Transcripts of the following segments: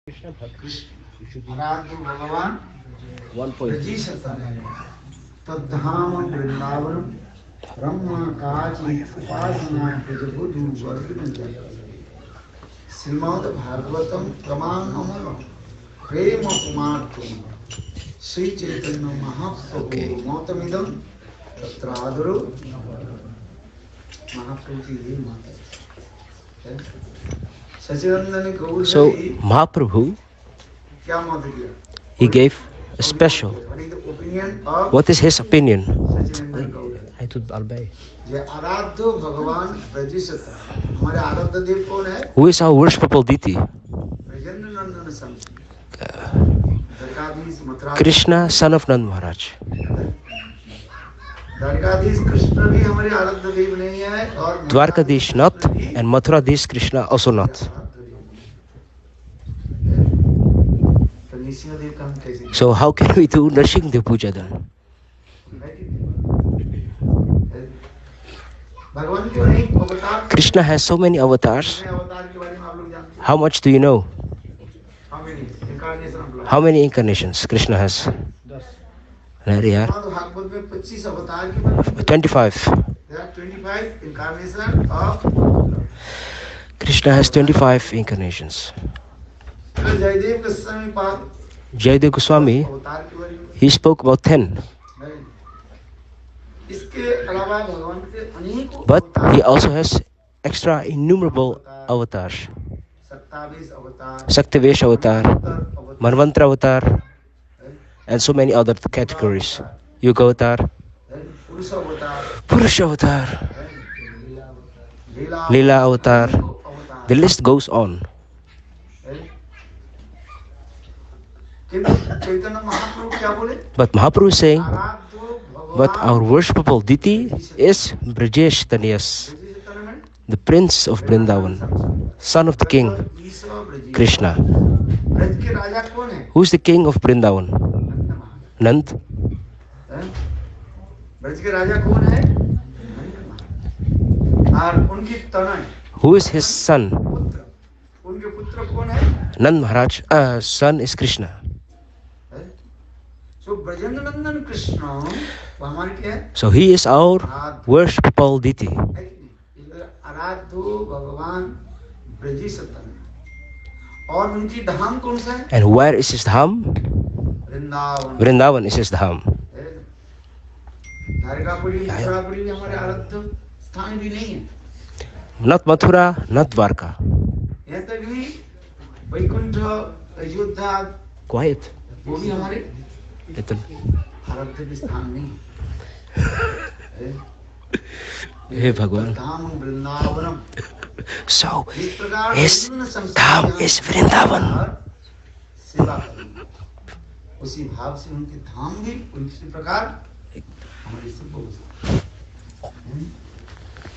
आराध्य भगवान 1.3 तद्धाम वृंदावन ब्रह्म काची उपासना प्रजबुधु वर्ग श्रीमद् भागवतम प्रमाणम प्रेम कुमार श्री चैतन्य महाप्रभु मौतमिदम तत्रादरो महाप्रभु की माता सचिदानंद गौर So Mahaprabhu, क्या मत दिया? he gave a special. What is his opinion? ये आराध्य भगवान ब्रजेशता हमारे आराध्य देव कौन है? Who is our worshipable deity? Brajendra Nandan Swami Dwarkadhish Mathura Krishna, son of Nand Maharaj. Dwarkadhish Krishna भी हमारे आराध्य देव नहीं है और Dwarkadish not, and Mathuradish Krishna also not. तो निसिंहदेव का हम कैसे? So how can we do Nrsimhadev Puja then? भगवान के अनेक अवतार Krishna has so many avatars. अवतार के बारे में आप लोग जानते हैं? How much do you know? How many incarnation of Lord? How many incarnations Krishna has? Yeah. Bhagavat में 25 अवतार के बारे में 25. there are 25 incarnation of Lord. Krishna has 25 incarnations. तो जयदेव के समय पाद Jayadev Goswami, अवतार के बारे में he spoke about 10. इसके अलावा भगवान के अनेक But he also has extra innumerable avatars. 27 अवतार Saktavesh avatar, अवतार Manvantra avatar, and so many other categories. Yuga avatar, पुरुष अवतार Purusha avatar, लीला Leela avatar. अवतार The list goes on. किंतु चैतन्य महाप्रभु क्या बोले? But Mahaprabhu is saying, आराध्य but भगवान our worshipable deity is Brajesh Taniyas, the prince of Vrindavan, son of the king, Krishna. Braj के राजा कौन है? Who is the king of Vrindavan? Nand. Braj के राजा कौन है? और उनकी तनय Who is his son? पुत्र उनके पुत्र कौन है? Nand Maharaj, son is Krishna. तो ब्रजेंद्र नंदन कृष्ण वो हमारे क्या है? So he is our worshipable deity. आराध्य भगवान ब्रजी सतन और उनकी धाम कौन सा है? And where is his dham? Vrindavan Vrindavan is his dham. Dwarkapuri Mathurapuri भी हमारे आराध्य स्थान भी नहीं है। Not Mathura, not Dwarka. यहाँ तक भी वैकुंठ अयोध्या Quiet. वो भी हमारे Little. आराध्य के स्थान नहीं Hey Bhagwan. धाम वृंदावनम So इस प्रकार his विभिन्न dham संस्कृतियां is Vrindavan. सेवा करेंगे उसी भाव से उनके धाम भी उसी प्रकार हमारे से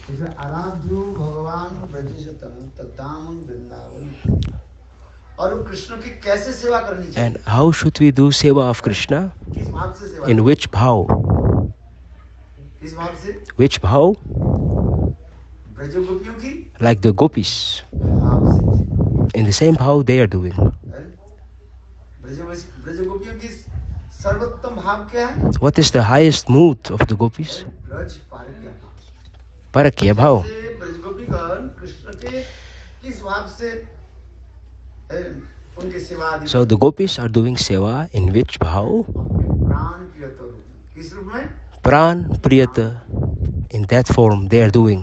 जैसे आराध्य भगवान ब्रजेशतन तद्धाम वृंदावन और वो कृष्ण की कैसे सेवा करनी चाहिए? And how should we do seva of Krishna? किस भाव से सेवा? In which bhav? किस भाव से? Which bhav? ब्रज गोपियों की Like the gopis. भाव से In the same bhav they are doing. Braj गोपियों की सर्वोत्तम भाव क्या है? What is the highest mood of the gopis? Braj पारक्य Parakya bhav. से ब्रज गोपीगण कृष्ण के किस भाव से उनकी सेवा आदि So the gopis are doing seva in which bhav? प्राण प्रियतर रूप में। किस रूप में? Pran Priyata. In that form they are doing.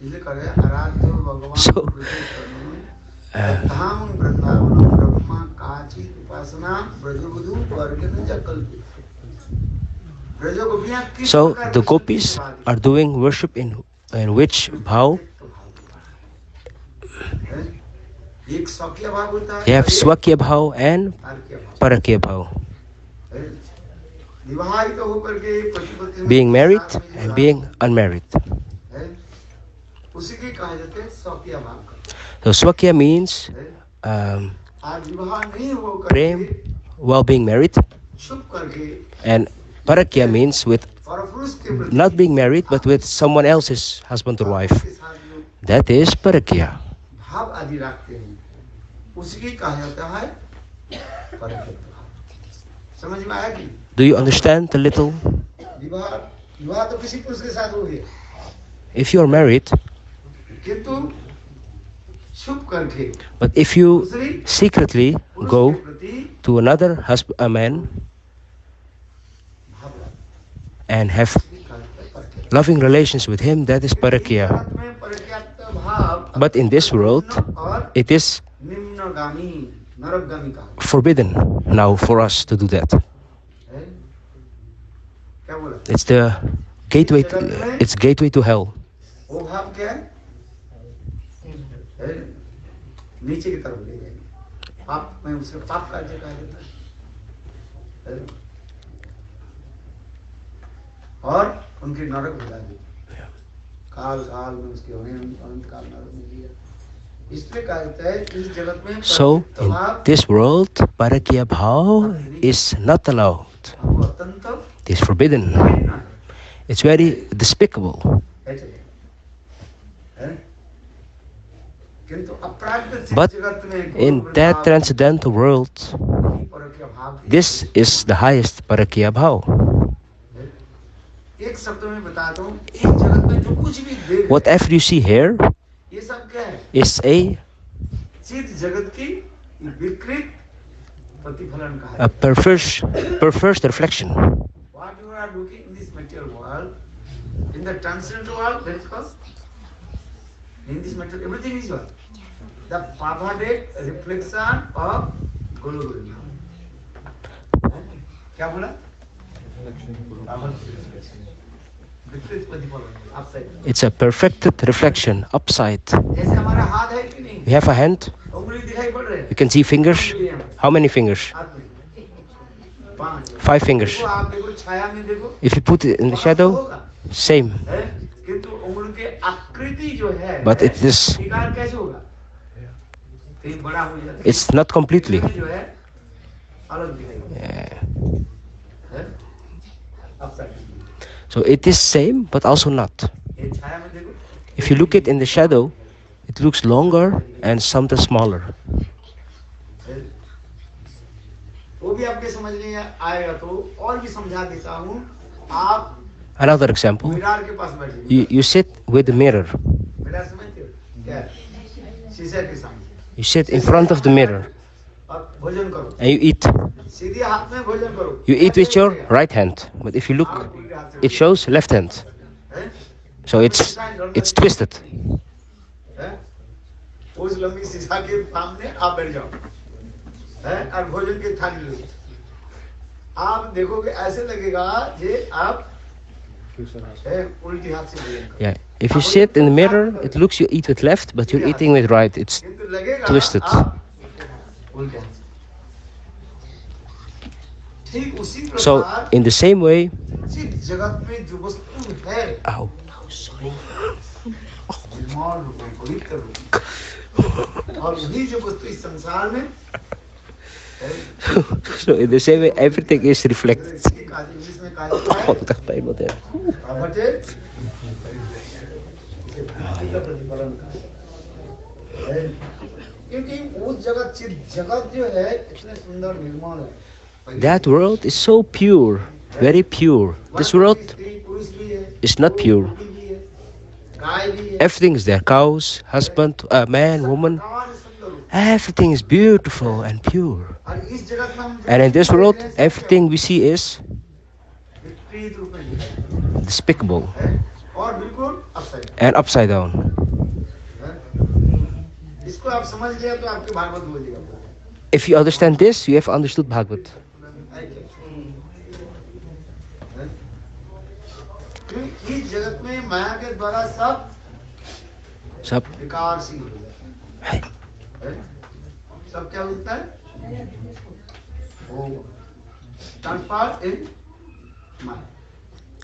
जिसे करे आराध्य भगवान So, धाम वृंदावन ब्रह्मा काची उपासना ब्रजबधु वर्ग न जकल्पित। ब्रज गोपियां किस So प्रकार the कृष्ण की gopis सेवा आदि are doing worship in which bhav? हैं? एक स्वकीय भाव होता है You have और एक Swakya bhav and पारक्य भाव। Parakya bhav. हैं? विवाहित होकर के पति-पत्नी में Being married साथ में and साथ being unmarried. हैं? उसी के कहा जाते हैं स्वकीय भाव का। So Swakya means आज विवाह नहीं होकर prem while being married, छुप करके and Parakya means with परपुरुष के प्रति not being married but with someone else's husband or wife. के साथ जो That is Parakya. भाव आदि रखते हैं उसकी कहा जाता है परकीय भाव। समझ में आया कि Do you understand a little? विवाह विवाह तो किसी पुरुष के साथ हो गया, If you are married, किंतु छुप करके but if you दूसरी secretly पुरुष go के प्रति to another a man भाव रखते and have हैं, कहा जाता है परकीय। loving relations with him, that is parakya. जगत में परकीयत्व भाव But in this world, और it is निम्नगामी नरकगामी कहा forbidden now for us to do that. है। क्या बोला? It's the gateway. It's gateway to hell. वो भाव क्या है? है? नीचे की तरफ ले जाएंगे, पाप में उसे पाप कार्य कहा जाता है। और उनके नरक भिला देते, काल काल में उसके होने अनंत काल नरक में लिया। इसलिए कहा जाता है इस जगत में So in this world, parakya bhav is not allowed. वो अत्यंत It is forbidden. घृणा है। It's very despicable. ऐसे है। किंतु अपराकृत But जगत में in that transcendental world, परकीय भाव this is the highest parakya bhav. एक शब्द में बता दूं, इस जगत में जो कुछ भी देख Whatever you see here ये सब क्या है? is a चित जगत की विकृत प्रतिफलन का है। perverse reflection. What you are looking in this material world, in the transcendental world, that is called, in this material, everything is what? The perverted reflection of Guru Guru. क्या बोला? विकृत प्रतिफलन, upside. It's a perfected reflection upside. जैसे हमारा हाथ है कि नहीं? We have a hand. उंगली दिखाई पड़ रहे हैं? You can see fingers. How many fingers? हाथ में 5 5 fingers. देखो, आप देखो छाया में देखो, If you put it in the shadow, same. है? किंतु उंगली के आकृति जो है, But it is विकार कैसे होगा? कहीं बड़ा हो जाता है, it's not completely. जो है अलग दिखाई Yeah. है? upside. So it is same, but also not. ये छाया में देखो, If you look it in the shadow, it looks longer and something smaller. है? वो भी आपके समझ नहीं आएगा तो और भी समझा देता हूँ। आप Another example, मिरार के पास बैठिए, you sit with the mirror. Mirror समझते हो क्या है? शीशे के सामने You sit in front of the mirror और भोजन करो, and you eat. सीधे हाथ में भोजन करो, You eat with your right hand, but if you look, it shows left hand. है? So it's twisted. है? उस लंबी शीशा के सामने आप बैठ जाओ, है? और भोजन की थाली लो, आप देखोगे ऐसे लगेगा जे आप है, उल्टी हाथ से भोजन करो। Yeah. If you sit in the mirror, it looks you eat with left, but you're eating with right. It's किंतु लगेगा twisted. आप उल्टे हाथ से। ठीक उसी So प्रकार in the same way, जिस जगत में जो वस्तु है, ow. निर्मल रूप में, पवित्र रूप में, और वही जो वस्तु इस संसार में है, So in the same way, everything is reflected. इसकी इंग्लिश में कहा जाता है Oh, tak tayo mo din. perverted, इसे भक्ति का प्रतिफलन कहा जाता है। क्योंकि वो जगत जगत जो है इतने सुंदर निर्मल है, That world is so pure, very pure. This world स्त्री पुरुष भी है, is not pure. कुकुर भी है, गाय भी है, Everything is there. Cows, husband, man, woman. भगवान सुंदर रूप। Everything is beautiful and pure. और इस जगत में हम जो And in this world, देख रहे हैं, सब everything we see is विपरीत रूप में दिखता despicable है, और बिल्कुल अपसाइड and upside down. है। इसको आप समझ गए तो आपके भागवत बोलिएगा। If you understand this, you have understood Bhagavad. इस जगत में माया के द्वारा सब सब विकारशील हो जाता है। सब क्या होता है? वो ट्रांसफर इन माया,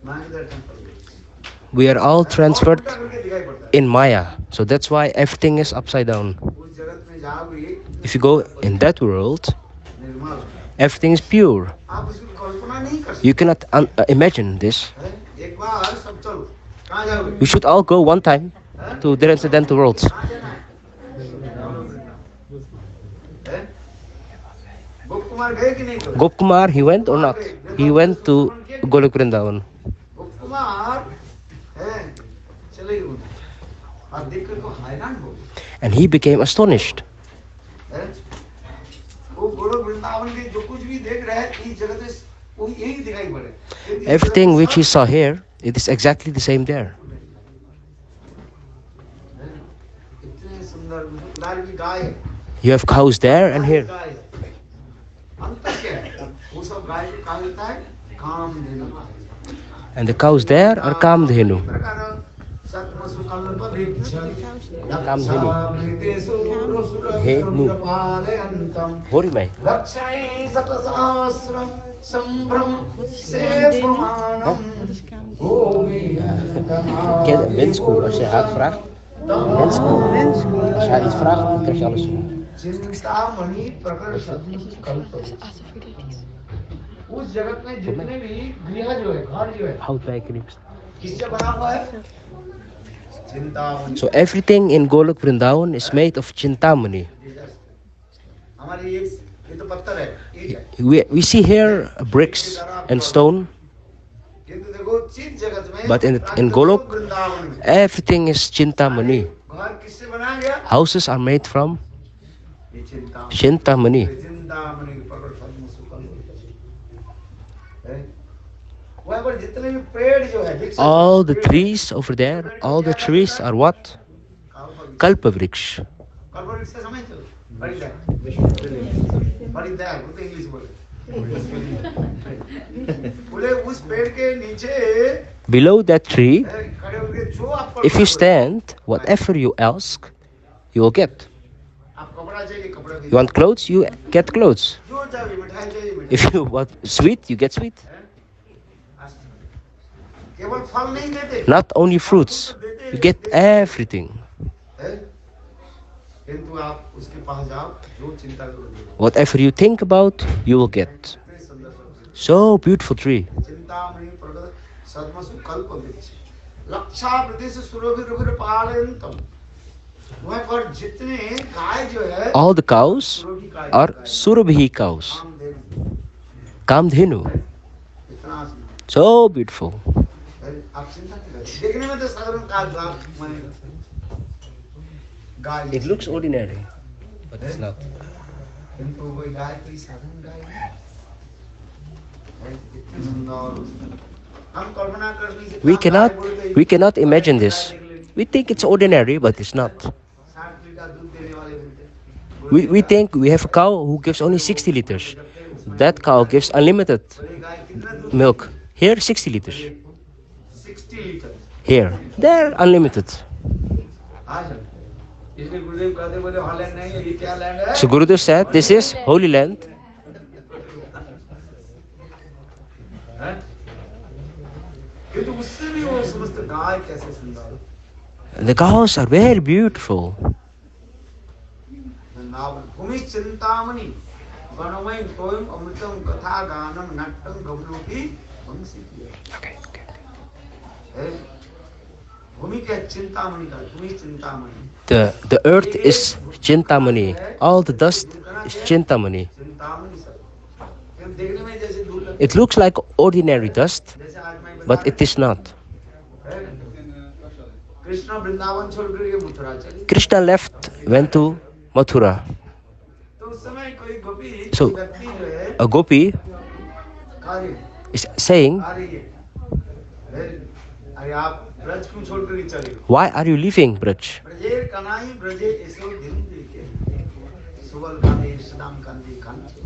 माया के द्वारा ट्रांसफर हो जाता है। we are all transferred और उल्टा करके दिखाई पड़ता है। in Maya. So that's why everything is upside down. उस जगत में जाओगे, If you go in that world, Nirmal, everything is pure. आप उसकी कल्पना नहीं कर सकते। You cannot imagine this. एक बार सब चलो, कहाँ जाओगे? We should all go one time to the transcendental world. कहाँ जाना है? हैं? गोप कुमार गए कि नहीं तो? Gopkumar, he went or not? He went to Golok Vrindavan. गोप कुमार हैं, चले गए और देख कर को हैरान हो गए। And he became astonished. हैं? वो गोलोक वृंदावन के जो कुछ भी देख रहे हैं इस जगत में वो यही दिखाई पड़े। Everything which he saw here, it is exactly the same there. इतने सुंदर उधर भी गाय है। You have cows there and here. अंतर क्या है? वो सब गाय को कहा जाता है Kamdhenu. And the cows there are Kamdhenu. Horimai. Wenskoe, als je haar vraagt. Wenskoe. Als je haar iets vraagt, dan krijg je alles. उस जगत में जितने भी गृह जो है घर जो है Hout bij Krips. किससे बना हुआ है? Chintamani. So everything in Golok Vrindavan is made of Chintamani. हमारे ये तो पत्थर है, ईंट है। We see here bricks and stone, किंतु देखो चित जगत में but in Golok, everything is Chintamani. घर किससे बनाया गया? Houses are made from ये चिंतामणि। Chintamani. चिंतामणि के पर्वत पद्म सुकल है। वहाँ पर जितने भी पेड़ जो है, All the trees over there, all the trees are what? Kalpavriksha. कल्पवृक्ष से समझते हो? परिदय, परिदय, वो तो इंग्लिश बोले। बोले उस पेड़ के नीचे Below that tree, खड़े होके जो आप if you stand, whatever you ask, you will get. आप कपड़ा चाहिए कपड़ा You want clothes, you get clothes. जो चाहिए मिठाई चाहिए मिठाई। If you want sweet, you get sweet. केवल फल नहीं देते, Not only fruits, you get everything. किंतु आप उसके पास जाओ जो चिंता करोगे Whatever you think about, you will get. So beautiful tree. Chintamani प्रगत सद्मसु कल्पवृक्ष लक्षा प्रदेश सुरभिरुभिर पालयन्तम। वहाँ पर जितने गाय जो है All the cows are Surabhi cows. Kamdhenu. इतना So beautiful. आप चिंता नहीं करें। देखने में तो साधारण गाय It looks ordinary, but it's not. किंतु वो गाय कोई साधारण गाय नहीं है। इतनी सुंदर हम कल्पना कर नहीं सकते। We cannot imagine this. We think it's ordinary, but it's not. 60 litre दूध देने वाले मिलते हैं। We think we have a cow who gives only 60 liters. That cow gives unlimited बड़ी गाय कितना दूध? milk. Here, 60 liters. 60 litre. Here, they're unlimited. आज इसलिए गुरुदेव कहते बोले हॉलैंड नहीं है, ये क्या लैंड है? So Gurudev said, this is Holy Land. हैं? किंतु उससे भी वो समस्त गाय कैसे सुंदर। The cows are very beautiful. भूमि चिंतामणि वनमय तोयम अमृतम कथा गानम नाट्यम गमनोपि वंशी। भूमि के चिंतामणि का भूमि Chintamani. The earth is Chintamani. All the dust is Chintamani. Chintamani सब देखने में जैसे धूल लगती It looks like ordinary dust, है, जैसे आज मैं but it is not. Krishna Vrindavan छोड़कर ये मथुरा चली। Krishna left, went to Mathura. तो उस समय कोई गोपी So, व्यक्ति जो है A gopi कार्य is saying, आ रही है, अरे आप ब्रज क्यों छोड़कर ही चले गए? why are you leaving Braj? ब्रजे Kanai ब्रजे ऐसो दिन के सुबल कांदे सदाम कांदे कांचे।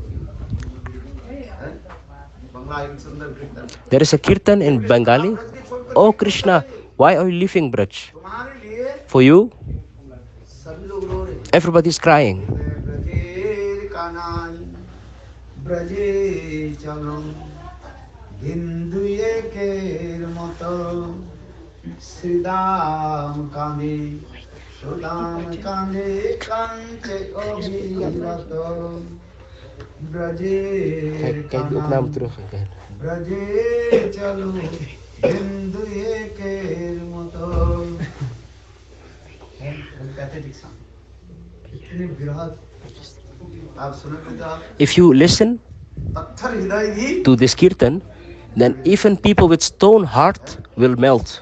बंगला एक सुंदर कीर्तन। There is a kirtan in Bengali. Oh Krishna, why are you leaving Braj? तुम्हारे लिए For you, सभी लोग रो रहे हैं। everybody is crying. ब्रजे कनाई ब्रजे चलो हिंदू के मतो श्रीदाम कांदे सुदाम कांदे कांचे अभिवतो ब्रजे ब्रजे चलो हिंदू के मतो। पैथेटिक सॉन्ग, इतने विरह आप सुनोगे तो आप If you listen पत्थर हृदय भी to this kirtan, then even people with stone heart will melt.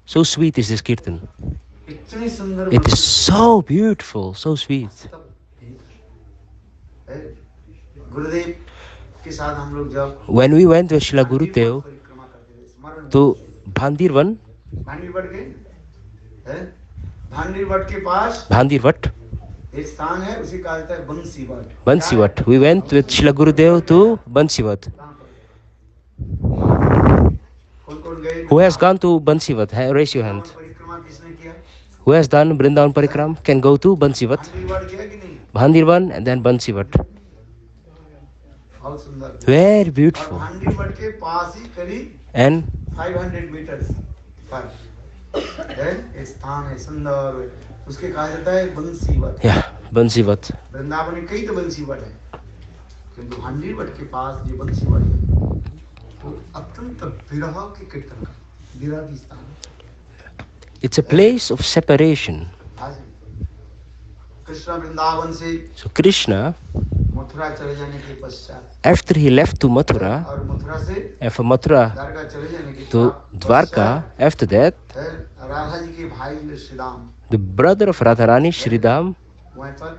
So sweet is this kirtan. इतनी सुंदर It is so beautiful, so sweet. गुरुदेव के साथ हम लोग जब When we went with Srila Gurudev परिक्रमा करते थे स्मरण to Bhandirvan, भांडीवट के भांडीवट के पास Bhandirvat, एक स्थान है उसी का कहता है Bansivat Bansivat. We went with Srila Gurudev to Bansivat. कौन कौन गए Who has gone to Bansivat? Raise your hand. परिक्रमा किसने किया Who has done Vrindavan Parikram can go to Bansivat. भांडीवट किया कि नहीं Bhandirvan and then Bansivat. बहुत सुंदर Very और beautiful. भांडीवट के पास ही करीब And 500 मीटर पर है एक स्थान है सुंदर उसके कहा जाता है बंसीवट yeah, Bansivat. वृंदावन में कई तो बंसीवट है किंतु भांडीवट के पास जो बंसीवट है वो अत्यंत विरह के कीर्तन का विरह की स्थान It's a place of separation. आज कृष्ण वृंदावन से So Krishna, मथुरा चले जाने के पश्चात after he left to Mathura, और मथुरा से and from Mathura द्वारका चले जाने के to Dwarka, after that, है राधा जी के भाई Shri Ram the brother of Radharani, Sridham, वहीं पर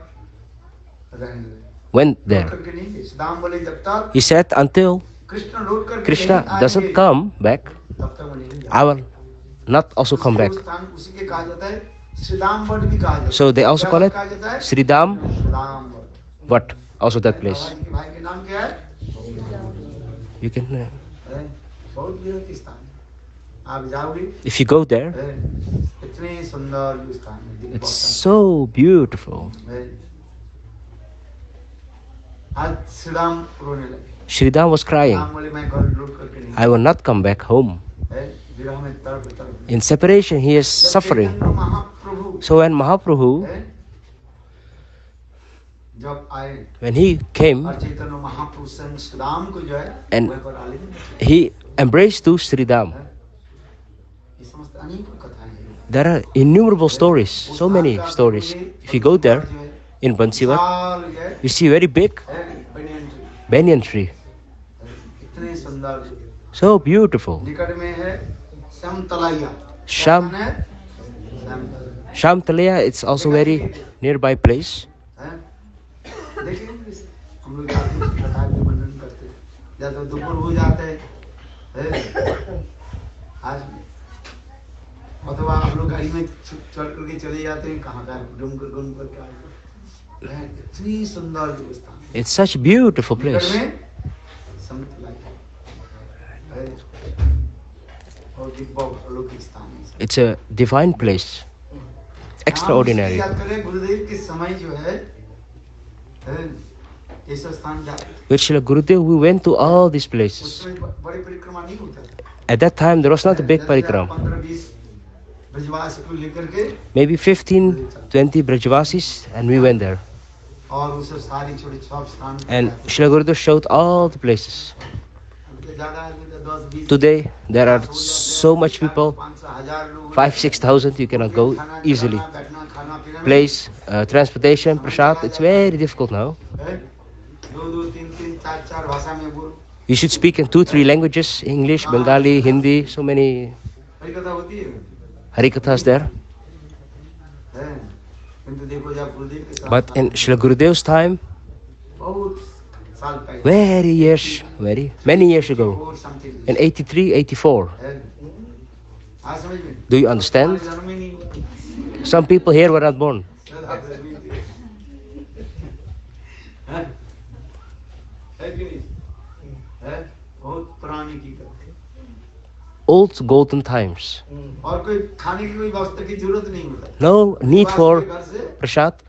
रहने लगे went there. करके नहीं गए। श्री राम बोले जब तक He said, until कृष्ण लौट कर Krishna doesn't come back, तब तक वो नहीं I will not also come back. उसी के कहा जाता है श्रीदाम वट भी कहा जाता है So they also call it कहा जाता है Sridham, Sridama what what? Also that place. बाबा जी के भाई के नाम क्या है You can, है, बहुत विरह स्थान है। आप जाओगे if you go there, है, इतने सुंदर जो स्थान है दिल it's बहुत so beautiful. है। आज श्रीराम रोने लगे Sridham was crying, राम बोले मैं घर लौट करके नहीं I will not come back home. है, विरह में तड़प In separation, he is suffering. Mahaprabhu So when Mahaprabhu, है, जब आए when he came, और चैतन्य महाप्रभु स्वयं श्रीराम को जो है And- वहीं पर आलिंगन किया। he embraced to Sridham. ये समस्त अनेक कथाएं हैं। There are innumerable stories, so many stories. If you go there in Bansivat, विशाल जो है, you see a very big banyan tree, banyan tree. इतने सुंदर So beautiful. निकट में है श्यामतलैया Sham- क्या है? श्यामतलैया, Shamtalaya, it's also very nearby place. है? देखिए हम लोग जाते हैं कथा के वर्णन करते हैं या तो दोपहर हो जाते हैं आज अथवा हम लोग गाड़ी में चढ़ करके चले जाते हैं कहाँ का घूम कर के आए हैं। इतनी सुंदर व्यवस्था It's such a beautiful निकट place. में श्यामतलैया है और दिव्य अलौकिक स्थान है। It's a divine place. Extraordinary. याद करें गुरुदेव के समय जो है ऐसा स्थान जाते With Srila Gurudev, we went to all these places. उसमें बड़ी परिक्रमा नहीं होता था। At that time, there was not a big parikram. 15-20 ब्रजवासी को लेकर के Maybe 15, 20 Brajavasis, and we went there. और उस सारी छोटे सब स्थान And Srila Gurudev showed all the places. ज्यादा आदमी तो 10-20 Today, there are so much people, 500,000 लोग 5,000-6,000, you cannot go खाना easily. खाना, बैठना खाना पीना Place, transportation, prasad, it's very difficult now. है। 2-2 3-3 4-4 भाषा में बोल You should speak in 2-3 languages, English, Bengali, Hindi, so many परिकथा होती है Harikathas there. है। किंतु देखो जब गुरुदेव के साथ But in Srila Gurudev's time, बहुत साल पहले many years ago, और something in 83, 84. है। आज समझ में Do you understand? हमारे जन्म ही नहीं हुआ। Some people here were not born. है? है कि नहीं? है? बहुत पुरानी की कथा। Old golden times. और कोई खाने की कोई व्यवस्था की जरूरत नहीं होता। No need for घर से prasad.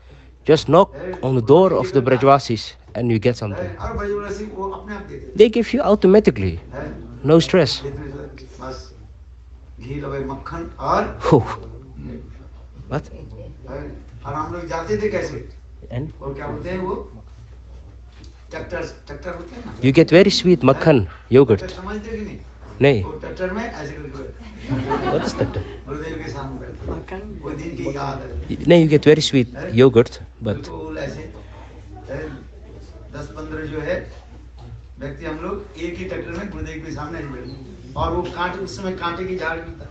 Just knock on the door of the Brajavasis and you get something. है, और ब्रजवासी वो अपने आप देते They give you automatically. हैं। No stress. जितने से बस घी रवे मक्खन और Whew. What? है, और हम लोग जाते थे कैसे And और क्या बोलते हैं वो ट्रैक्टर होते हैं ना you get very sweet makhan, yogurt. Tractor समझते कि नहीं Nay. वो ट्रैक्टर में ऐसे करके What's that? गुरुदेव के सामने बैठते वो दिन की याद है Nay, you get very sweet yogurt, but बिल्कुल ऐसे है, 10-15 जो है व्यक्ति हम लोग एक ही ट्रैक्टर में गुरुदेव के सामने बैठे और वो कांटे उस समय कांटे की झाड़ भी था।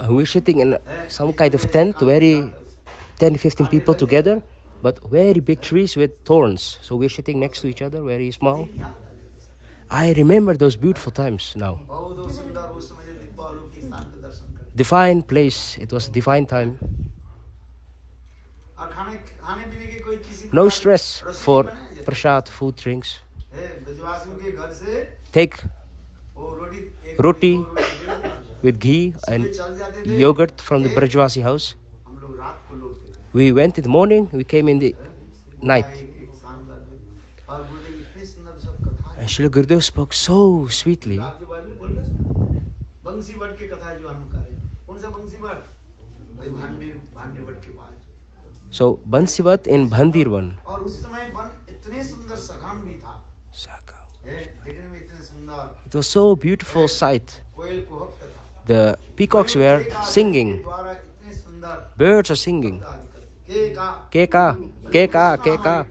We're sitting in some kind of tent, very 10-15 people together, but very big trees with thorns. So we're sitting next to each other, very small. I remember those beautiful times now. बहुत सुंदर उस समय दिव्य अलौकिक स्थान के दर्शन कर Divine place. It was a divine time. और खाने पीने की कोई किसी No stress for prasad, food, drinks. ब्रजवासियों के घर से Take वो roti with ghee and yogurt from the Brajwasi house. हम लोग रात को लौटते We went in the morning, we came in the night. और गुरुदेव इतने सुंदर सब कथा And Srila Gurudev spoke so sweetly. आपके बारे में बोल रहे बंसी वट की कथा जो हम करें कौन सा बंसी वट भाई भांडे वट के पास So Bansivat in Bhandirvan. और उस समय वन इतने सुंदर सघन भी था देखने में इतने सुंदर It was so beautiful sight. कोयल कुहकता था The peacocks were singing. द्वारा इतने सुंदर Birds are singing. के Keka, keka, keka.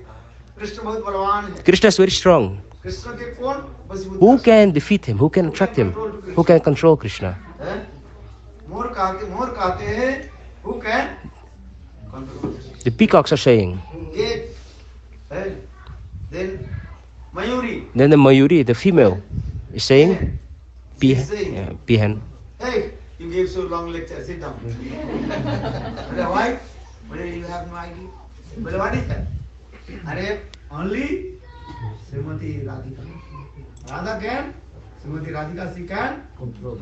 कृष्ण बहुत बलवान है Krishna is very strong. Krishna के कौन बस Who can defeat him? Who can attract him? Who can control Krishna? मोर कहते हैं who can control The peacocks are saying. then Mayuri Then the Mayuri, the female, is saying, Pihan. hey you gave so long lecture sit down why you have no idea what is that अरे only Shrimati Radhika Radha can Shrimati Radhika she can control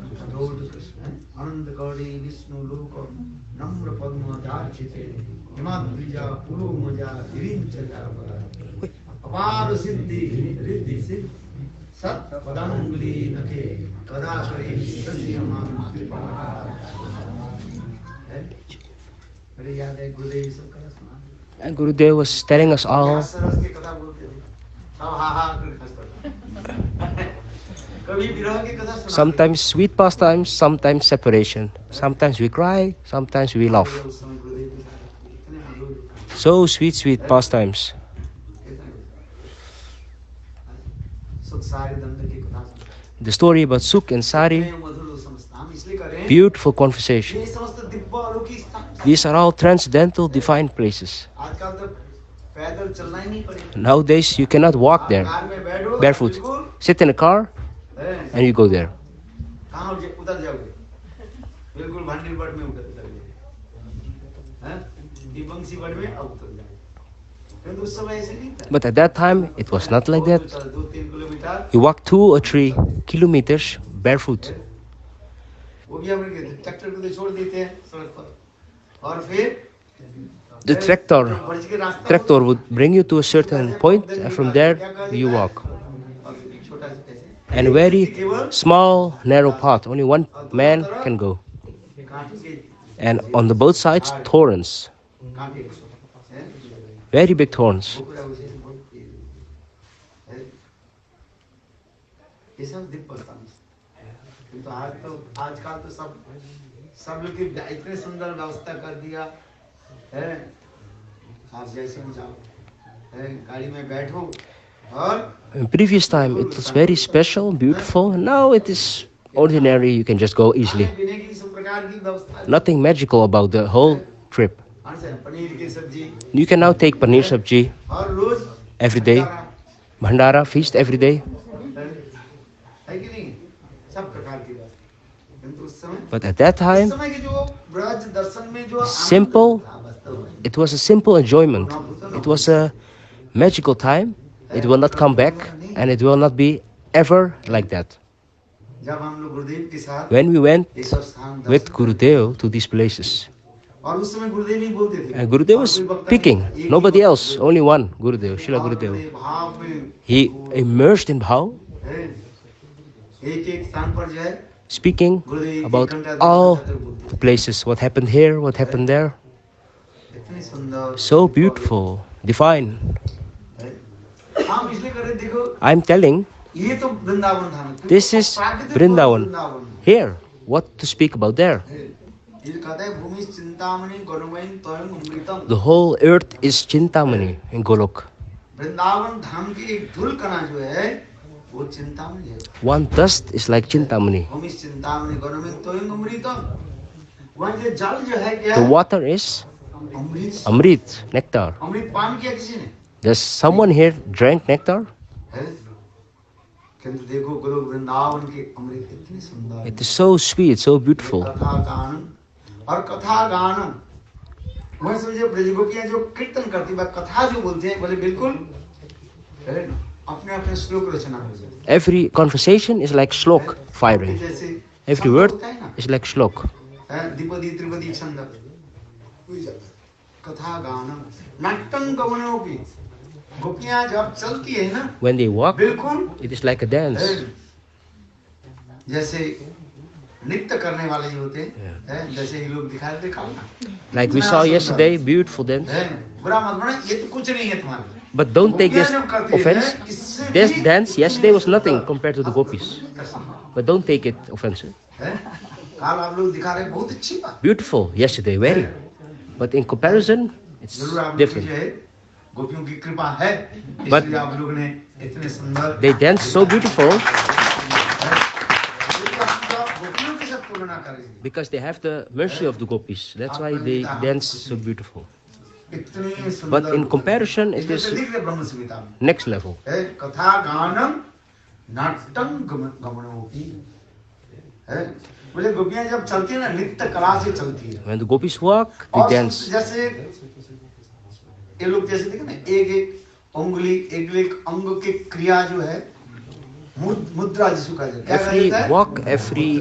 to Krishna आनंद कौड़ी विष्णु लोक नम्र पद्म दार्चिते हिमाद्रिजा पुरु मजा गिरिंचला अपार सिद्धि रिद्धि सिद्धि सत पदांगुली नखे कदा करे सस्य मान कृपा अरे याद है गुरुदेव सब का सुना And Gurudev was telling us all. सरस की कथा बोलते थे सब हा हा कर हंसते कभी विरह की कथा सुना Sometimes sweet pastimes, sometimes separation. Sometimes we cry, sometimes we laugh. So sweet, sweet pastimes. The story about Sukh and Sari, beautiful conversation. These are all transcendental, divine places. Nowadays, you cannot walk there barefoot. Sit in a car and you go there. But at that time, it was not like that. You walk 2 or 3 kilometers barefoot. The tractor would bring you to a certain point, and from there you walk. And a very small, narrow path, only one man can go. And on the both sides, thorns. Very big thorns. आजकल तो सब लोग की इतने सुंदर व्यवस्था कर दिया है आप जैसे भी जाओ गाड़ी में बैठो और In previous time it was very special, beautiful. Now it is ordinary, you can just go easily. Nothing magical about the whole trip. You can now take paneer sabji every day, bhandara feast every day. But at that time, simple, it was a simple enjoyment. It was a magical time. It will not come back, and it will not be ever like that. When we went with Gurudev to these places, and Gurudev was speaking, nobody else, only one Gurudev, Srila Gurudev. He immersed in bhav, speaking about all the places, what happened here, what happened there. So beautiful, divine. I'm telling, this is Vrindavan. Here, what to speak about there? The whole earth is Chintamani in Golok. Vrindavan धाम की एक धूल कणा जो है वो चिंतामणि है। One dust is like Chintamani. हम इस चिंतामणि गण में तोयं अमृतम, वहाँ जो जल जो है क्या The है? water is Amrit. Amrit, nectar. अमृत पान किया किसी ने? Does someone here drank nectar? है? किंतु देखो गोलोक वृंदावन के अमृत इतने सुंदर। It is so sweet, so beautiful. कथा गान और कथा गान, वह समझे ब्रजगोपियां जो कीर्तन करती है, कथा जो बोलते हैं, बोले बिल्कुल अपने अपने श्लोक रचना हो जाए। Every conversation is like shlok firing. जैसे Every word is like shlok. द्विपदी त्रिपदी छंद कथा गानम नाट्यम गमनों की गोपियां जब चलती है ना, When they walk, बिल्कुल it is like a dance. जैसे नृत्य करने वाले जो होते हैं, जैसे ये लोग दिखाए थे कल ना, Like we saw yesterday, beautiful dance. बुरा मत मानो, ये तो कुछ नहीं है तुम्हारे। But don't take this offense. This dance yesterday was nothing compared to the gopis. But don't take it offensive. कल आप लोग दिखा रहे बहुत अच्छी बात। Beautiful yesterday, very. But in comparison, it's जरूर आप लोग की जो different. है गोपियों की कृपा है, But इसलिए आप लोग ने इतने सुंदर they dance so beautiful गोपियों के साथ तुलना करेंगे। because they have the mercy of the gopis. That's why they dance so beautiful. इतने सुंदर। But in comparison, it is दिख रहे ब्रह्म संहिता में next level. है कथा गानम नाट्यम गमनों की है। बोले गोपियां जब चलती है ना, नृत्य कला से चलती है। When the gopis walk, they और dance. जैसे ये लोग जैसे देखे ना, एक एक उंगली, एक एक अंग की क्रिया जो है मुद्रा जिसको कहा जाता है। क्या Every कहता है? walk, every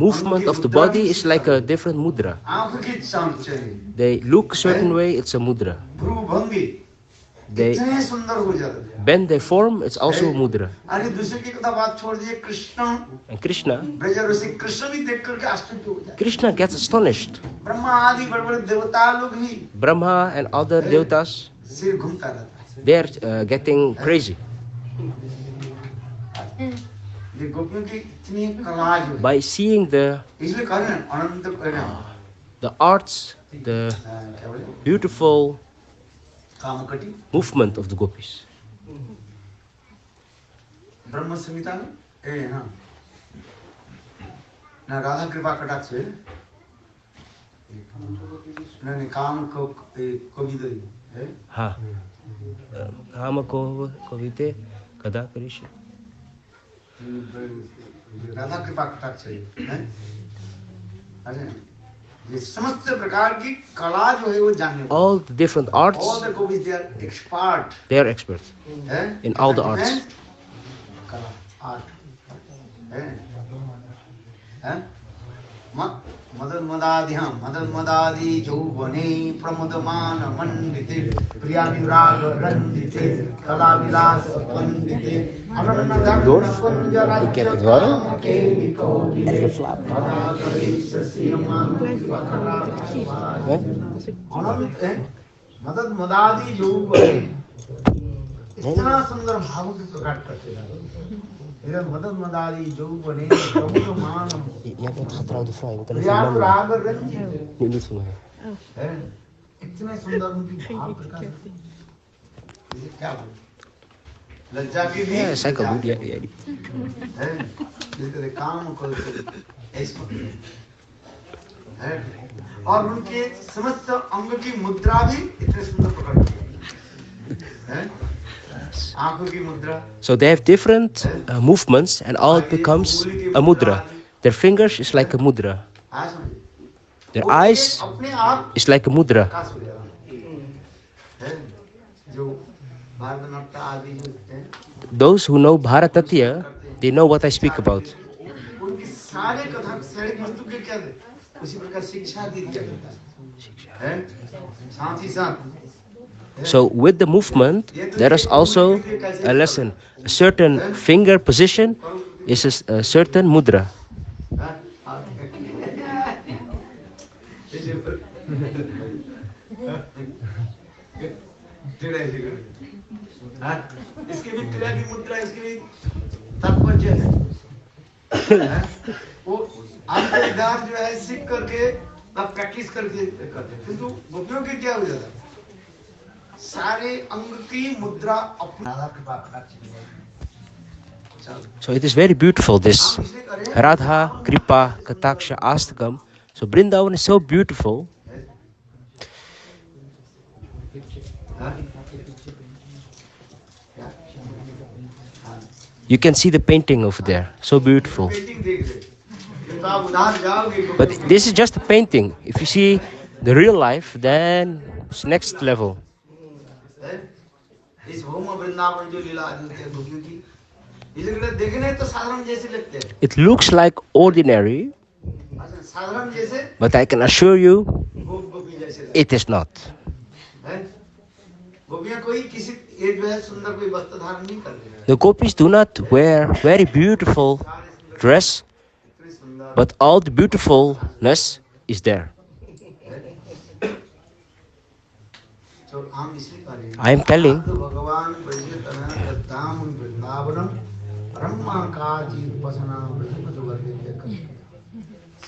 movement of the body is like a different mudra. आंख की चांचल्य, They look a certain way, it's a mudra. भ्रूभंगी They इतने सुंदर हो जाते हैं। bend their form, it's also a mudra. अरे दूसरे की कथा बात छोड़ दीजिए, कृष्ण And Krishna, ब्रज ऋषि कृष्ण भी देख करके आश्चर्य हो जाए। Krishna gets astonished. ब्रह्मा आदि बड़े बड़े देवता लोग भी Brahma and other devatas, सिर घूमता रहता है। they are getting crazy. ये गोपियों की इतनी कला जो है, By seeing इसलिए कह रहे हैं अनंत the arts, the क्या बोले beautiful कामकटी movement of the gopis. ब्रह्म संहिता में हाँ ना राधा कृपा कटाक्ष है ना काम को कवि है। हाँ, Hamako Kovite Kada Karishi. Radha कृपा कटाक्ष है। अरे ये समस्त प्रकार की कला जो है वो जानने वाले। All the different arts, All the gopis, they are expert they are experts है? in all the arts. कला आर्ट है? मदन मदादि यौवने प्रमुदमान मंडिते प्रियानुराग रंदिते कला विलास पंडिते मदन मदादि यौवने इतना सुंदर भाव की प्रकट करते हैं। मदन मदारी यौवने प्रमुदमान प्रियानुराग रंजिते है। इतने सुंदर उनकी भाव प्रकट। ये क्या बोले? लज्जा की भी Yeah, cycle good, yeah. है। जिसके काम को ऐसा है। और उनके समस्त अंग की मुद्रा भी इतने सुंदर प्रकट है। आंखों की मुद्रा। So they have different movements and all it becomes a mudra. Their fingers is like a mudra. Their eyes अपने आप is like a mudra. प्रकाश हो जाता है। जो भारतनाट्य आदि जो हैं, Those who know Bharatatya, they know what I speak about. उनकी सारे कथा सारे वस्तु के क्या थे? उसी प्रकार शिक्षा दी जाती है। साथ ही साथ So with the movement, there is also a lesson. A certain finger position is a certain mudra. इसके भी क्रिया की मुद्रा, इसके भी तात्पर्य है। वो अंतर्दान जो है सीख करके आप प्रैक्टिस करके करते हैं। किंतु गोपियों के क्या हो जाता है? सारे अंग की मुद्रा अपनी राधा कृपा कटाक्ष की है। So it is very beautiful, this हम इसलिए करें Radha, Kripa, Kataksha, Astakam. So Vrindavan is so beautiful. You can see the painting over there. So beautiful. Painting देख रहे तो आप उधर जाओगे तो But this is just a painting. If you see the real life, then it's next level. इस भूम वृंदावन जो लीला आदि गोपियों की इसलिए देखने तो साधारण जैसे लगते हैं। It looks like ordinary, साधारण जैसे but I can assure you, गोपी जैसे लगते it is not. हैं। गोपियां कोई किसी एक जो है सुंदर कोई वस्त्र धारण नहीं कर रही है। The gopis do not wear very beautiful dress, इतनी सुंदर but all the beautifulness is there. तो हम इसलिए करें I am telling, भगवान ब्रजतन धाम वृंदावनम ब्रह्मा का जीवपसना ब्रजमधुवर्गे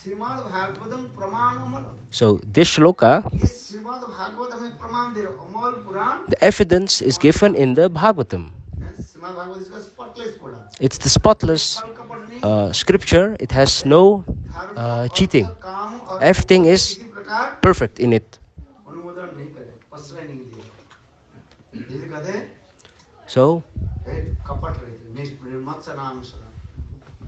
श्रीमद् भागवतम प्रमाण अमल। so this shloka, इस श्रीमद् भागवत हमें प्रमाण दे रहा है। अमल पुराण the evidence is given in the Bhagavatam. Shrimad Bhagavat इसका स्पॉटलेस पढ़ा It's the spotless फल कपट नहीं scripture. It has no धर्म cheating. काम और Everything is किसी प्रकार perfect in it. अनुमोदन नहीं करे प्रश्रय नहीं दिया जिसे कहते हैं So कपट रहे थे निर्मत्स नाम सुना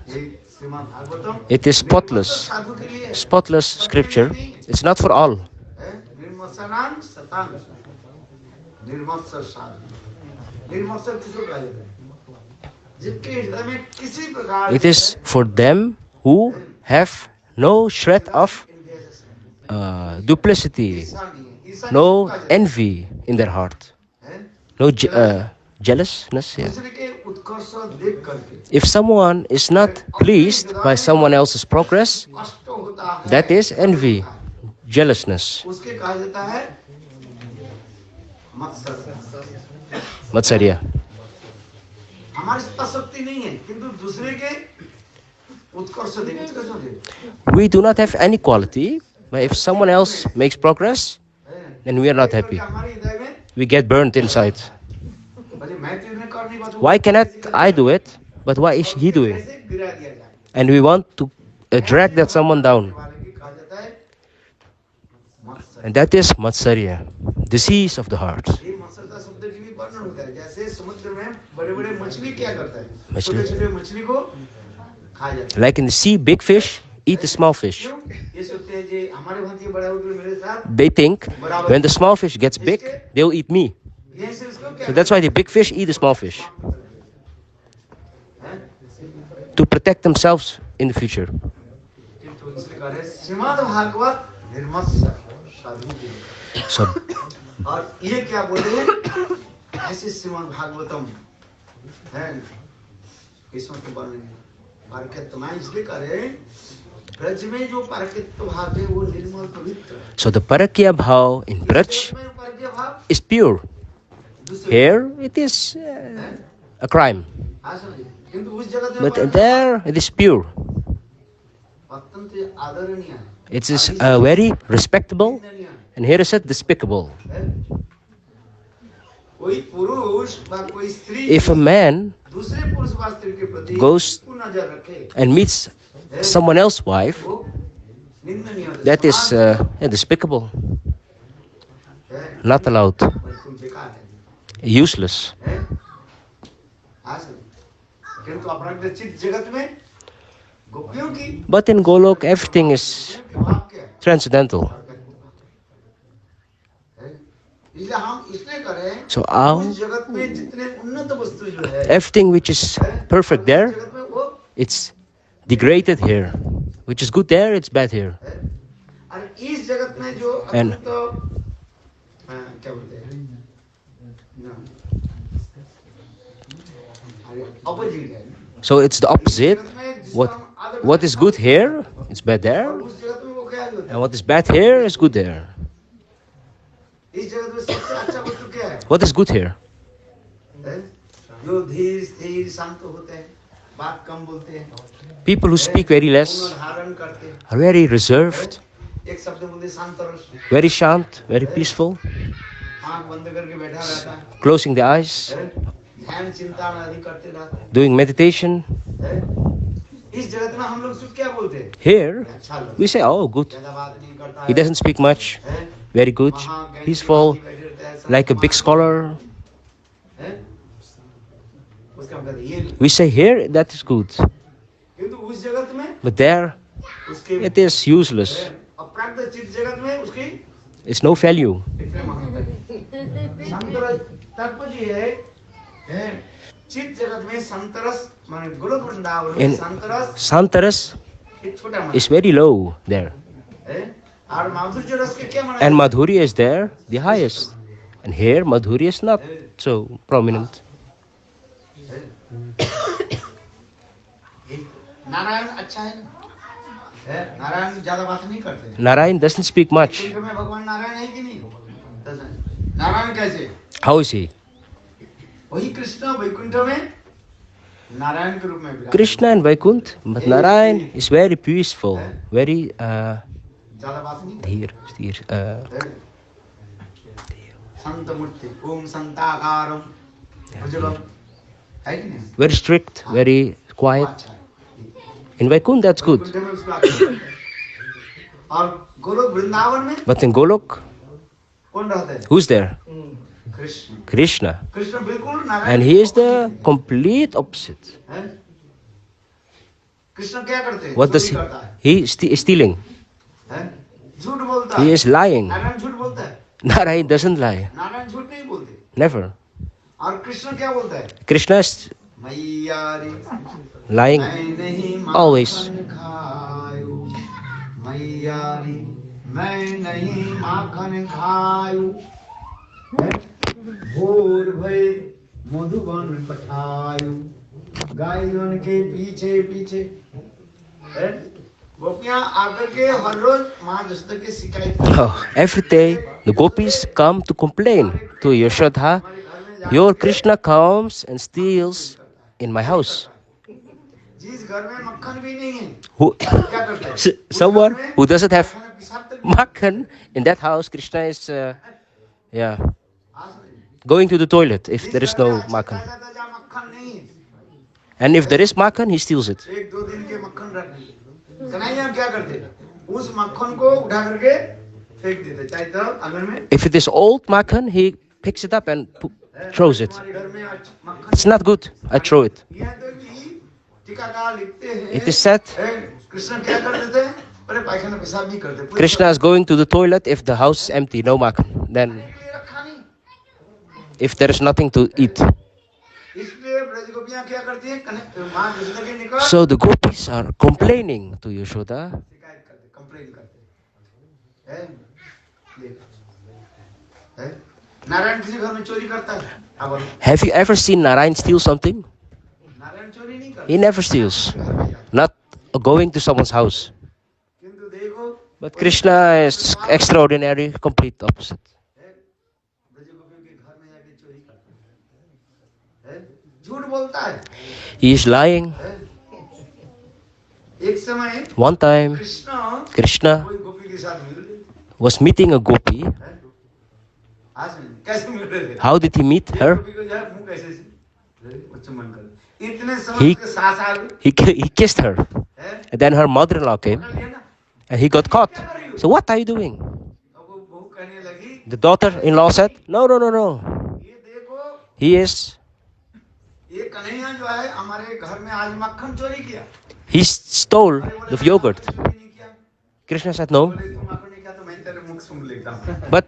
ये Shrimad Bhagavatam it is spotless, साधु के लिए है। spotless scripture. It's not for all. निर्मत्सनाम सतांग निर्मत्स साधु निर्मत्स किसको कहा जाता है जिनके हृदय में किसी प्रकार It is for them who have no shred of duplicity, no envy in their heart, no jealousness. Yeah. दूसरे के उत्कर्ष देख करके If someone is not pleased by someone else's progress, कष्ट होता है that is envy, jealousness, उसके कहा जाता है मत्सर। matsarya. हमारी शक्ति नहीं है किंतु दूसरे के उत्कर्ष देख उत्कर्ष देख We do not have any quality, but if someone else makes progress, then we are not happy. हमारे हृदय में We get burnt inside. बोले मैं तो इन्हें कर नहीं पाता Why cannot I do it? But why is he doing? कैसे गिरा दिया जाए And we want to drag that someone down. वाले की कहा जाता है मत्सर। And that is matsarya, disease of the heart. ये मत्सरता शब्द की भी वर्णन होता है जैसे समुद्र में बड़े बड़े मछली क्या करता है मछली। छोटे छोटे मछली को खा जाता है। Like in the sea, big fish eat the small fish. क्यों? ये सोचते हैं जी हमारे भांति बड़ा होकर मेरे साथ They think when the small fish gets big, they'll eat me. ये से इसको क्या So that's why the big fish eat the small fish हैं? to protect themselves in the future. किंतु इसलिए कह रहे हैं, श्रीमद् भागवत निर्मत्सर साधु के लिए। So और ये क्या बोले हैं ऐसे श्रीमद् भागवतम है किस्मत के वर्णन है। पारकित्व इसलिए कह रहे हैं ब्रज में जो पारकित्व भाव है वो निर्मल पवित्र है। So the parakya bhav in Braj इसमें पारकित्व भाव is pure. दूसरे Here it is a crime, हाँ समझे किंतु उस जगत में but पारकित्व there it is pure. अत्यंत आदरणीय है। It is very respectable, निंदनीय है। and here is it despicable. कोई पुरुष व कोई स्त्री If a man दूसरे पुरुष व स्त्री के प्रति goes को नजर रखे and meets someone else's wife, वो निंदनीय है। that is despicable, not allowed, तुम बेकार है। useless. हाँ सर। किंतु अपराधित जगत में गोपियों की But in Golok, everything is भाव क्या है? transcendental. इसलिए हम इसलिए करें So our, उस जगत में जितने उन्नत वस्तु जो है everything which is perfect there, जगत में वो it's degraded here. Which is good there, it's bad here. और इस जगत में जो And- अत्यंत क्या बोलते हैं अपोजिट है। So it's the opposite. What is good here, it's bad और there. उस जगत में वो क्या होता And what is bad here is good there. है? इस जगत में सबसे अच्छा वस्तु क्या है? What is good here? हैं? जो धीर स्थिर शांत होते हैं बात कम बोलते हैं People who speak very less, मौन धारण करते हैं are very reserved, एक शब्द बोलते शांत रस very shant, very peaceful. आंख बंद करके बैठा रहता है, closing the eyes, ध्यान चिंता आदि करते रहता doing meditation. है। इस जगत में हम लोग सिर्फ क्या बोलते हैं? Here, अच्छा लोग, we say, oh, good. ज्यादा बात नहीं करता He है, doesn't speak much. है? Very good. वहाँ गैंग Peaceful, के बैठे रहते हैं, सब like a big समाज scholar. है? उसका हम कहते हैं, ये We say here, that is good. किंतु उस जगत में But there, उसके it is useless. अप्राप्त चित्त जगत में उसकी It's no value. इतने महत्व है। संतरस तात्पर्य है चित्त जगत में संतरस माने गोलोक वृंदावन में In संतरस Santaras एक छोटा मन is very low there. है और माधुर्य रस के क्या माना And Madhuri is there, the highest. And here, Madhuri is not so prominent. है? नारायण अच्छा है ना, है? नारायण ज्यादा बात नहीं करते, Narayan doesn't speak much. Vaikuntha में भगवान नारायण है कि नहीं? नारायण कैसे? How is he? वही कृष्ण वैकुंठ में नारायण के रूप में विराजमान। Krishna and Vaikunt, but Narayan is very peaceful, very ज्यादा बात नहीं here, है? संत मूर्ति ओम संताकारम भुजगम है कि नहीं? very strict, very quiet. अच्छा है। In Vaikunt, that's good. Vaikuntha में उसको आते हैं। और गोलोक वृंदावन में But in Golok, कौन रहता है? who's there? Krishna. Krishna. Krishna बिल्कुल Narayan And he is the complete opposite. है? कृष्ण क्या करते हैं? What does चोरी करता है, he is stealing? है? झूठ बोलता He है। is lying. नारायण झूठ बोलता है, Narayan doesn't lie. नारायण झूठ नहीं बोलते। Never. और कृष्ण क्या बोलता है? Krishna is मैया रे lying मैं नहीं always. माखन खायो, मैया रे मैं नहीं माखन खायो, है? भोर भय मधुबन पठायो, गायों के पीछे पीछे, है? गोपियां आकर के हर रोज माँ जसोदा की शिकायत करती हैं। Oh, every day the gopis come to complain to Yashoda, your Krishna comes and steals in my house. जिस घर में मक्खन भी नहीं है Who, क्या करते हैं? someone who doesn't have खाना पिसाब तक नहीं। makhan in that house, Krishna is yeah, हाँ, समझे? going to the toilet if जिस there is घर में no अच्छा makhan. खाया जाता है, जहाँ मक्खन नहीं है, And if there is makhan, he steals it. एक दो दिन के मक्खन रख लिए। कन्हैया क्या करते? उस मक्खन को उठा करके फेंक देते, चाहे तो आंगन में। If it is old makhan, he picks it up and throws it. तुम्हारे घर में आज मक्खन It's not good. I throw it. यह तो कि टीकाकार लिखते हैं। It is said कृष्ण क्या कर देते हैं? अरे पायखाना पेशाब नहीं करते। पूरे Krishna is going to the toilet if the house is empty, no makhan. Then, खाने के लिए रखा नहीं। if there is nothing to eat. इसलिए ब्रज गोपियां क्या करती हैं? माँ जसोदा के निकट So the gopis are complaining to Yashoda. शिकायत करते, कंप्लेन करते हैं। देख, है? नारायण किसी घर में चोरी करता है? अब बोलो, Have you ever seen Narayan steal something? Narayan चोरी नहीं करता। He never steals. घर में जाता है। Not going to someone's house. किंतु देखो But Krishna is extraordinary, complete opposite. Braj गोपियों के घर में जाके चोरी करता है, झूठ बोलता है, He is lying. है? एक समय One time, कृष्ण Krishna कोई गोपी के साथ मिल रहे, was meeting a gopi. है? आज में कैसे मिल रहे थे? How did he meet एक her? गोपी को यार मुंह कैसे से? अरे, वो चुम्बन कर। इतने समय He- के साथ आ गए, He kissed her. है? And then her mother-in-law came पकड़ लिया ना? and he got caught. So what are you doing? अब वो बहू कहने लगी, The daughter-in-law said, no, no, no, no. ये देखो, He is, ये कन्हैया जो है हमारे घर में आज मक्खन चोरी किया। he stole the yogurt. चोरी नहीं किया। Krishna said, no. बोले तुम मक्खन नहीं किया तो मैं तेरे मुख सूंघ लेता हूँ। But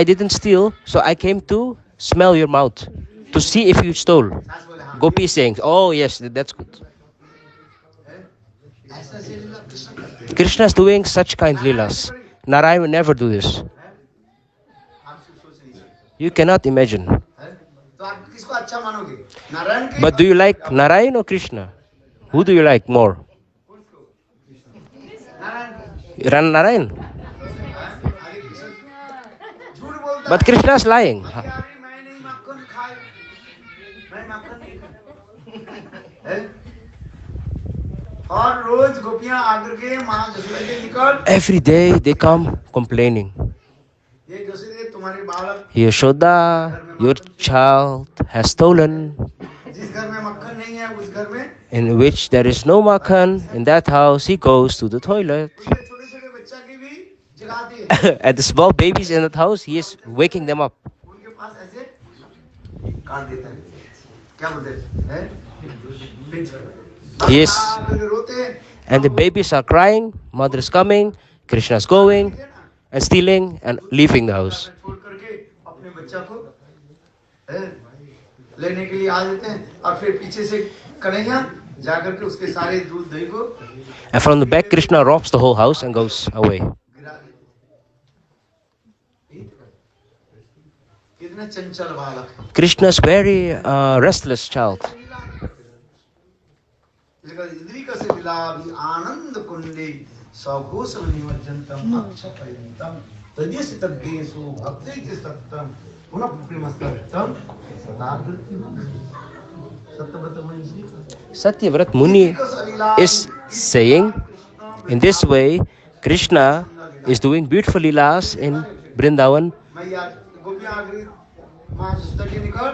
I didn't steal, so I came to smell your mouth to see if you stole. सास बोले हाँ। Gopi is saying, oh yes, that's good. ऐसा ऐसे लीला कृष्ण करते हैं। Krishna is doing such kind leelas. Narayan will never do this. आप सिर्फ सोच नहीं सकते, You cannot imagine. है? तो आप किसको अच्छा मानोगे? नारायण के? But do you like Narayan or Krishna? Who do you like more? किसको? नारायण को। Narayan. आगे कृष्ण झूठ बोलता But है। Krishna is lying. अरे मैं नहीं मक्खन खाया, मैं मक्खन नहीं खाया। है? और रोज गोपियां आकर के माँ जसोदा के निकट, Every day they come complaining. ये जसोदा तुम्हारे बालक Yashoda, your child has stolen, जिस घर में मक्खन नहीं है उस घर में in which there is no makhan. In that house, he goes to the toilet. उसके छोटे छोटे बच्चा की भी जगाती है And the small babies in that house, he is waking them up. उनके पास ऐसे काट देता है क्या बोलते हैं Yes. रोते हैं And the babies are crying, mother is coming, Krishna is going and stealing and leaving the house. छोड़ करके अपने बच्चा को हैं, लेने के लिए आ जाते हैं और फिर पीछे से कन्हैया जाकर के उसके सारे दूध दही को And from the back, Krishna robs the whole house and goes away. गिरा देते कितना चंचल बालक है Krishna is very restless child. इन्द्रिकस्य विलापि आनंद कुंडे सघोषम निमज्जन्तम अक्षपयन्तम तद्यस्य तद्गेषु भक्तैः सत्तम पुनः प्रेमस्तम सदाकृति सत्यव्रत मुनि Satyavrat Muni is saying, in this way, Krishna is doing beautiful leelas in Vrindavan. मैया गोपियां आ गई मां सुष्टा के निकट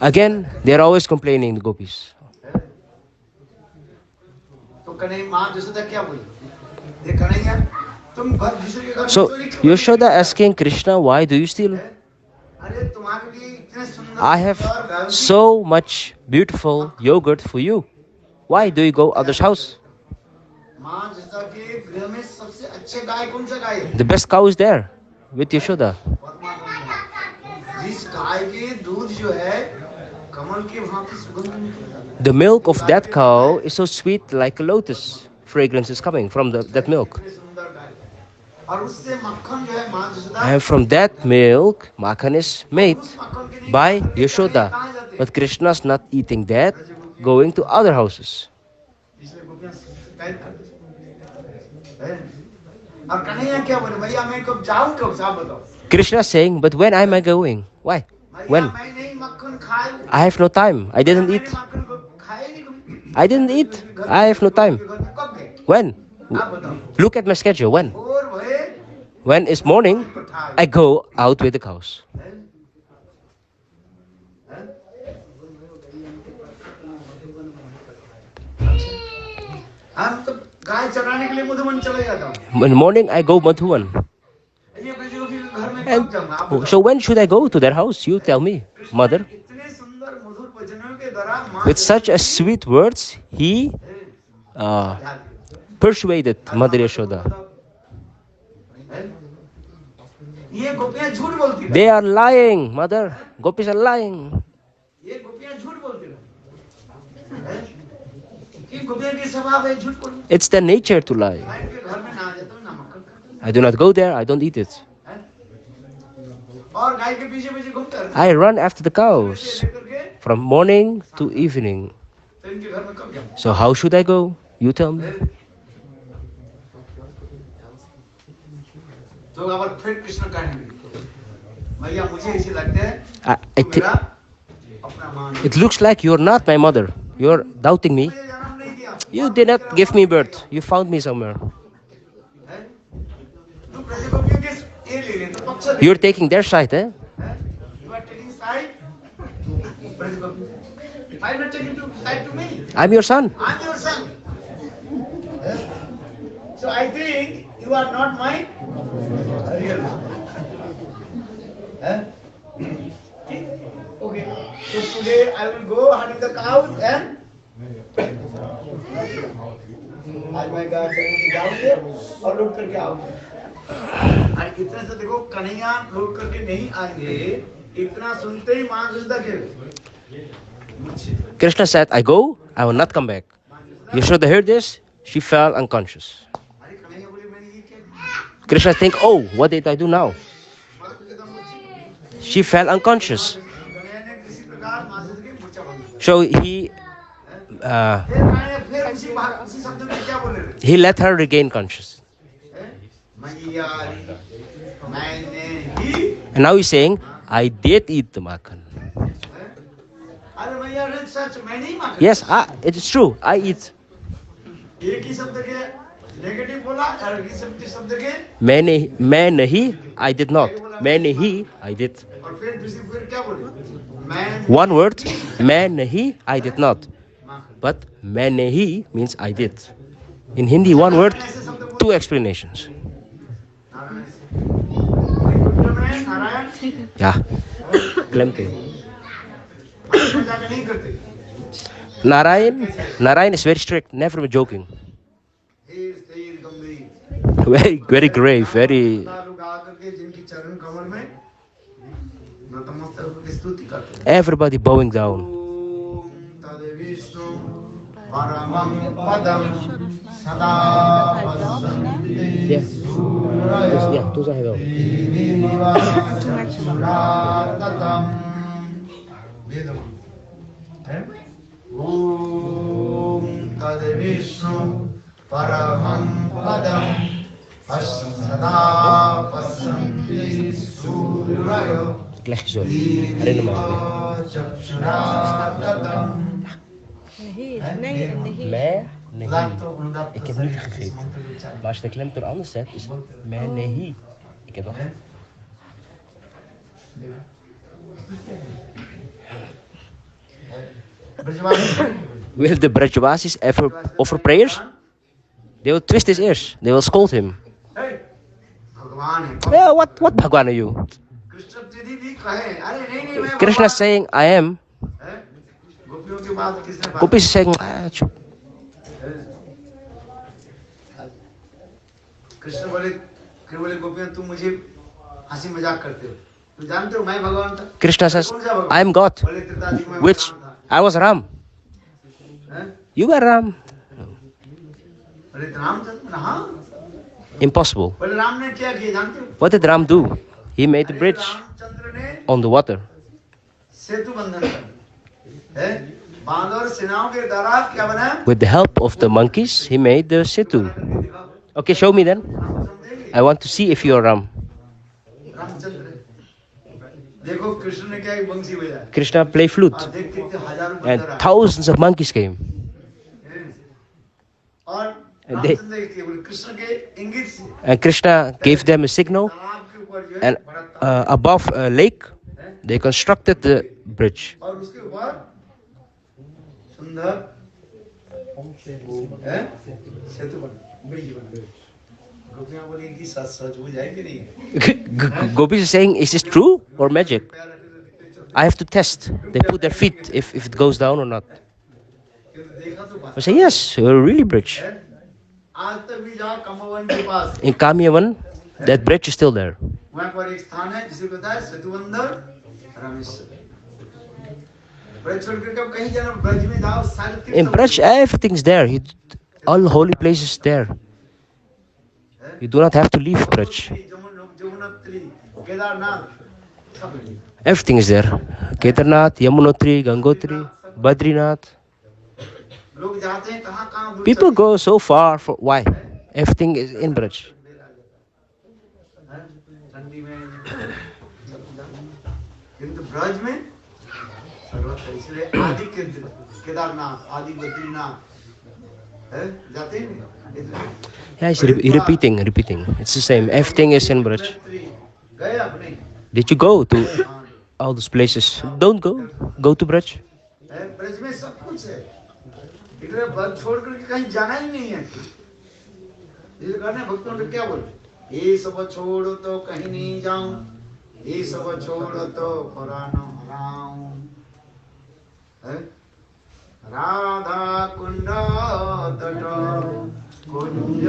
Again, they are always complaining, the gopis. तो कन्हैया मां यशोदा क्या बोली ये कन्हैया तुम घर दूसरे के घर में So, चोरी क्यों Yashoda asking Krishna, why do you steal? अरे तुम्हारे लिए इतने सुंदर I have सुंदर so much beautiful yogurt for you. Why do you go others' house? मां यशोदा के गृह में सबसे अच्छे गाय कौन सा गाय है The best cow is there with Yashoda. जिस गाय के दूध जो है कमल के भांति सुगंध निकलता है The milk of that cow is so sweet like a lotus. Fragrance is coming from that milk. इतने सुंदर गाय और उससे मक्खन जो है मां Yashoda And from that milk, makhan is made उस मक्खन के नहीं by खाकर के Yashoda. कहाँ जाते हैं? But Krishna's not eating that, going to other houses. इसलिए गोपियां शिकायत करती हैं। और कन्हैया क्या बोले भैया मैं कब जाऊं कब साहब बताओ Krishna is saying, but when am I going? Why? भैया When? मैं नहीं मक्खन खाए I have no time. I didn't eat. मैंने मक्खन को खाया नहीं कभी I didn't eat. I have no time. घर में कब गए When? आप बताओ Look at my schedule. When? और भये When it's morning, I go out with the cows. हम तो गाय चराने के लिए मधुबन चले जाता हूँ In the morning, I go Madhuvan. ये ब्रजों के घर में And कब जाऊंगा आप बताओ। so when should I go to their house? You tell me, mother. इतने सुंदर मधुर वचनों के द्वारा मां With such a sweet words, he persuaded Mother Yashoda. ये गोपियां झूठ बोलती हैं They are lying, mother. Gopis are lying. ये गोपियां झूठ बोलती हैं कि गोपियां की स्वभाव है झूठ बोलना It's their nature to lie. मैं इनके घर में ना जाता हूँ ना मक्खन खाता I do not go there. I don't eat it. हूँ। और गाय के पीछे पीछे घूमता रहता I run after the हूँ। cows ऐसे लेकर के from morning to evening. तो इनके घर में कब जाऊँ So how should I go? You tell me. तो अब फिर कृष्ण कहेंगे भैया मुझे ऐसे लगता है I तू मेरा अपना मान It looks like you're not my mother. You're doubting me. मुझे जन्म नहीं दिया You did not give me birth. You found me somewhere. हैं? तू प्रजा गोपियों के ये ले ले तो पक्ष ले You're taking their side, eh? You are taking side. Praise God. Why not taking to side to me? I'm your son. I'm your son. So I think you are not my real son. Okay. So today I will go hunting the cows and आज मैं जाऊंगे और लूट करके आऊंगे और इतने से देखो कन्हैया लूट करके नहीं आएंगे इतना सुनते ही मां यशोदा के Krishna said, I go, I will not come back. Yashoda heard this, she fell unconscious. अरे कन्हैया बोले मैंने ये क्या Krishna think, oh, what did I do now? She fell unconscious. Kanhaiya ने किसी प्रकार मां यशोदा की मूर्छा भंग So he फिर उसी शब्द में क्या बोले रे let her regain consciousness. मैया मैंने ही And now he's saying, I did eat the makhan. अरे मैया रे सच मैंने ही मां Yes, it is true, I eat. एक ही शब्द के नेगेटिव बोला और एक ही शब्द के मैं नहीं, I did not. बोला मैं नहीं, I did. और फिर दूसरी फिर क्या बोले? मैं One word, मैं नहीं, I did not. But मैं नहीं means I did. In Hindi, one word, two explanations. Narayan से में नारायण Yeah, claim to. मजाक नहीं करते। Narayan is very strict, never joking. धीर स्थिर गंभीर Very grave, very. लोग आकर के जिनकी चरण कमल में नतमस्तक होकर स्तुति करते हैं। Everybody bowing down. ओम तद्विष्णु परमं पदं सदा वसन्ति सूरयो तू जाएगा. दिविवाचक्षुरार्दतं वेदम है? ओम तद्विष्णु परमं पदं सदा वसन्ति सूरयो दिविवाचक्षुरार्दतं Nee en de heer. मैं नहीं. Ik heb niet gegeten. Maar als je de klemtoon anders zet, is het मैं नहीं. Ik heb nog. Will the Brajavasis ever offer prayers? They will twist his ears. They will scold him. भगवान है। Yeah, what Bhagwan are you? Krishna यदि भी कहे अरे नहीं मैं Krishna is saying, I am. है? गोपियों की बात किसने बात Gopi is saying, ah, chup. Krishna बोले गोपियों तुम मुझे हंसी मजाक करते हो तुम जानते हो मैं भगवान था Krishna says, कौन सा भगवान? I am God. बोले त्रिताजी में Which I was Ram. हैं? You were Ram. बोले रामचंद्र हाँ Impossible. बोले राम ने क्या किया जानते हो What did Ram do? He made the bridge Ramchandra ने on the water. सेतु बंधन कर है बांदर सेनाओं के द्वारा क्या बना With the help of the monkeys, he made the setu. Okay, show me then. I want to see if you are Ram. Ramchandra देखो कृष्ण ने क्या एक बंसी बजाया Krishna played flute, और देख कितने हजारों and बंदर आए thousands of monkeys came. और And they- रामचंद्र के बोले कृष्ण के इंगित से And Krishna gave them a signal, तालाब के ऊपर जो है and बड़ा तालाब above a lake, they constructed the bridge. और उसके ऊपर सुंदर है सेतु बन ब्रिज बन गोपियां बोली कि सच सच हो जाए कि नहीं Gopi is saying, is this true or magic? I have to test. They put their feet if it goes down or not. देखा तो बात I say, yes, a really bridge. है आज तक भी जाओ कमवन के पास In Kamyavan, that bridge is still there. वहाँ पर एक स्थान है जिसे कहता है सेतु बंदर रामेश्वर ब्रज छोड़ कर कब कहीं जाना ब्रज में जाओ सारे तीर्थ In Braj, everything is there. All holy places there. You do not have to leave Braj. Yamunotri Kedarnath सब है। Everything is there. Kedarnath, Yamunotri, Gangotri, Badrinath. लोग जाते हैं कहाँ कहाँ दूर People चले go so far for why? Everything is in Braj. हैं? ठंडी में किंतु ब्रज में सर्वत्र इसलिए आदि केदारनाथ आदि बद्रीनाथ है जाते हैं नहीं? Yeah, it's repeating. It's the same. Everything is in Braj. गए अपने Did you go to all those places? Don't go. Go to Braj. है ब्रज में सब कुछ है इधर ब्रज छोड़ करके कहीं जाना ही नहीं है इसे करने भक्तों ने क्या बोले ये सब छोड़ो तो कहीं नहीं जाऊं ये सब छोड़ो तो पुरानो हराऊं है राधा कुंड तट कुंज